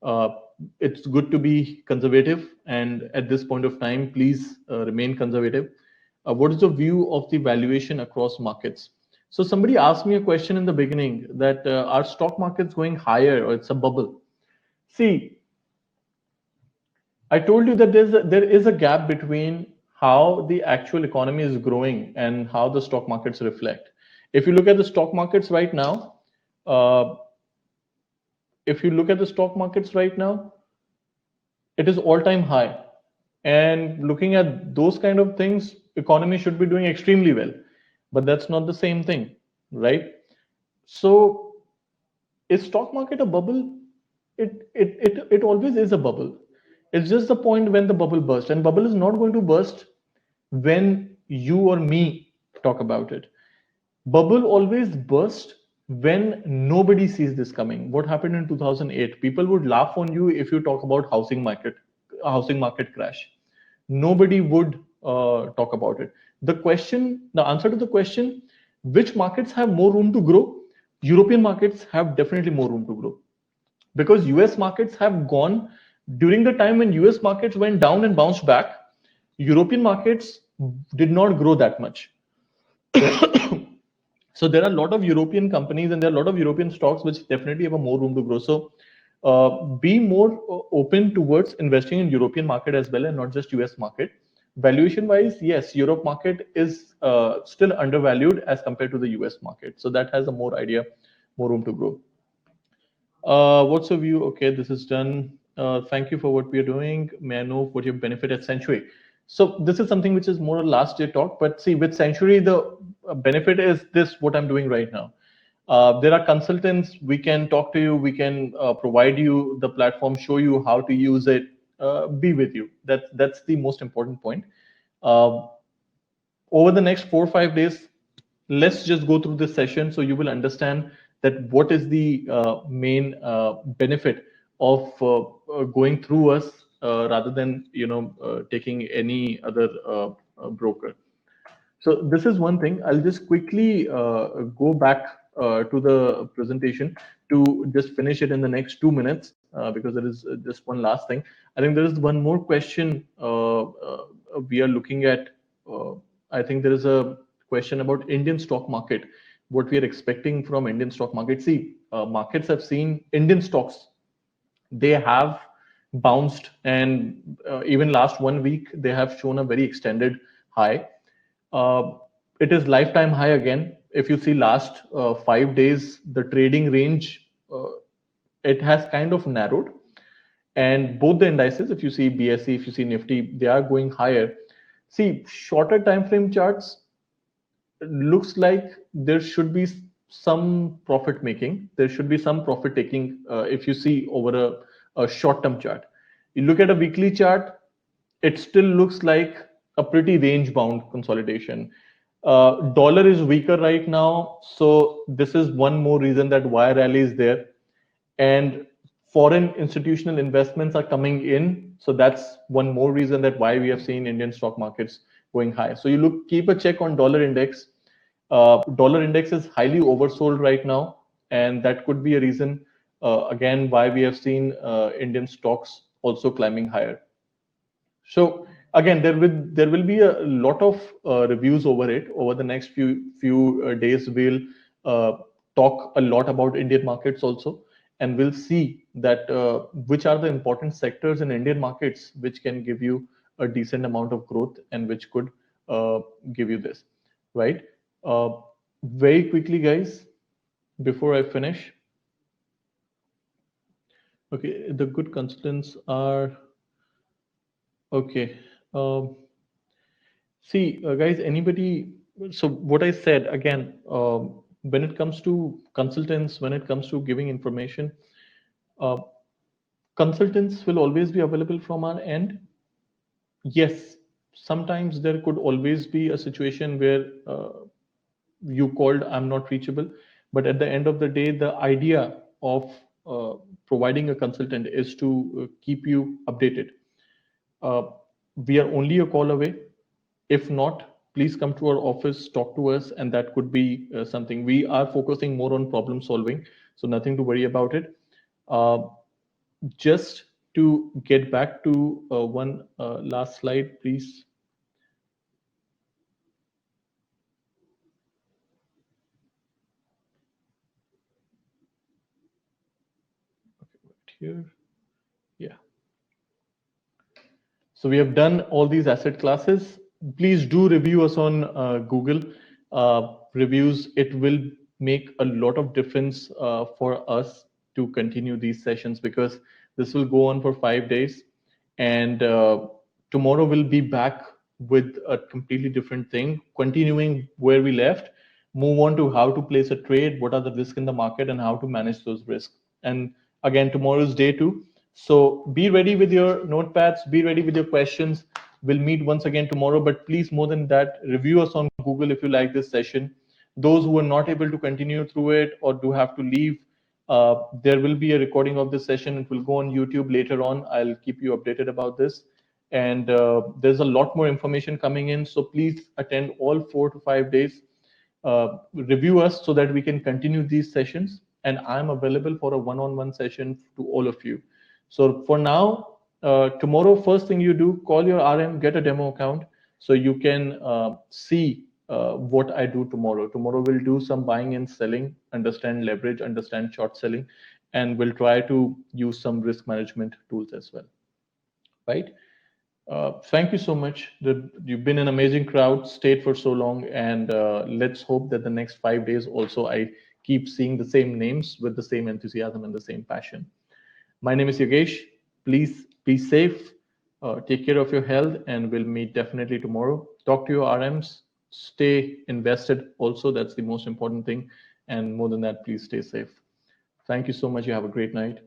Uh, it's good to be conservative, and at this point of time, please remain conservative. What is the view of the valuation across markets? So somebody asked me a question in the beginning that are stock markets going higher or it's a bubble? See, I told you that there is a gap between how the actual economy is growing and how the stock markets reflect. If you look at the stock markets right now, uh, if you look at the stock markets right now, it is all-time high. And looking at those kind of things, economy should be doing extremely well. But that's not the same thing, right? So is stock market a bubble? It always is a bubble. It's just the point when the bubble bursts, and bubble is not going to burst when you or me talk about it. Bubble always burst when nobody sees this coming. What happened in 2008? People would laugh on you if you talk about housing market crash. Nobody would talk about it. The answer to the question, which markets have more room to grow? European markets have definitely more room to grow, because US markets have gone during the time when US markets went down and bounced back. European markets did not grow that much. So there are a lot of European companies and there are a lot of European stocks which definitely have a more room to grow. So be more open towards investing in European market as well and not just US market. Valuation wise, yes, Europe market is still undervalued as compared to the US market. So that has a more room to grow. What's your view? Okay, this is done. Thank you for what we are doing. May I know what your benefit at Century? So this is something which is more a last year talk, but see, with Century, the benefit is this, what I'm doing right now. There are consultants, we can talk to you, we can provide you the platform, show you how to use it, be with you. That's the most important point. Uh, Over the next 4 or 5 days, let's just go through this session so you will understand that what is the main benefit of going through us rather than taking any other broker. So this is one thing. I'll just quickly go back to the presentation to just finish it in the next 2 minutes because there is just one last thing. I think there is one more question we are looking at. Uh, I think there is a question about Indian stock market. What we are expecting from Indian stock market. See, markets have seen Indian stocks, they have bounced, and even last 1 week they have shown a very extended high. uh, it is lifetime high again. If you see last 5 days, the trading range, it has kind of narrowed, and both the indices, if you see BSE, if you see Nifty, they are going higher. See, shorter time frame charts, looks like there should be some profit making. There should be some profit taking if you see over a short term chart. You look at a weekly chart, it still looks like a pretty range bound consolidation. Dollar is weaker right now, so this is one more reason that why rally is there, and foreign institutional investments are coming in, so that's one more reason that why we have seen Indian stock markets going high. So you look, keep a check on dollar index. Dollar index is highly oversold right now, and that could be a reason again why we have seen Indian stocks also climbing higher. So again, there will be a lot of reviews over it over the next few days. We'll talk a lot about Indian markets also, and we'll see that which are the important sectors in Indian markets which can give you a decent amount of growth and which could give you this, right? Uh, Very quickly, guys, before I finish. Okay, the good consultants are okay. Um, See, guys, anybody, so what I said again, when it comes to consultants, when it comes to giving information, uh, consultants will always be available from our end. Yes, sometimes there could always be a situation where you called, I'm not reachable. But at the end of the day, the idea of uh, providing a consultant is to keep you updated. Uh, we are only a call away. If not, please come to our office, talk to us, and that could be something. We are focusing more on problem solving, so nothing to worry about it. Uh, just to get back to one last slide, please. Okay, right here. Yeah. So we have done all these asset classes. Please do review us on Google. Reviews, it will make a lot of difference for us to continue these sessions because this will go on for 5 days. And tomorrow we'll be back with a completely different thing, continuing where we left, move on to how to place a trade, what are the risks in the market, and how to manage those risks. And again, tomorrow is day 2. So be ready with your notepads, be ready with your questions. We'll meet once again tomorrow, but please, more than that, review us on Google if you like this session. Those who are not able to continue through it or do have to leave, there will be a recording of this session. It will go on YouTube later on. I'll keep you updated about this. And there's a lot more information coming in. So please attend all 4 to 5 days. Review us so that we can continue these sessions. And I'm available for a one-on-one session to all of you. So for now, tomorrow, first thing you do, call your RM, get a demo account so you can see what I do tomorrow. Tomorrow we'll do some buying and selling, understand leverage, understand short selling, and we'll try to use some risk management tools as well. Right? Thank you so much. You've been an amazing crowd, stayed for so long, and let's hope that the next 5 days also I keep seeing the same names with the same enthusiasm and the same passion. My name is Yogesh. Please be safe, take care of your health, and we'll meet definitely tomorrow. Talk to your RMs, stay invested also. That's the most important thing. And more than that, please stay safe. Thank you so much. You have a great night.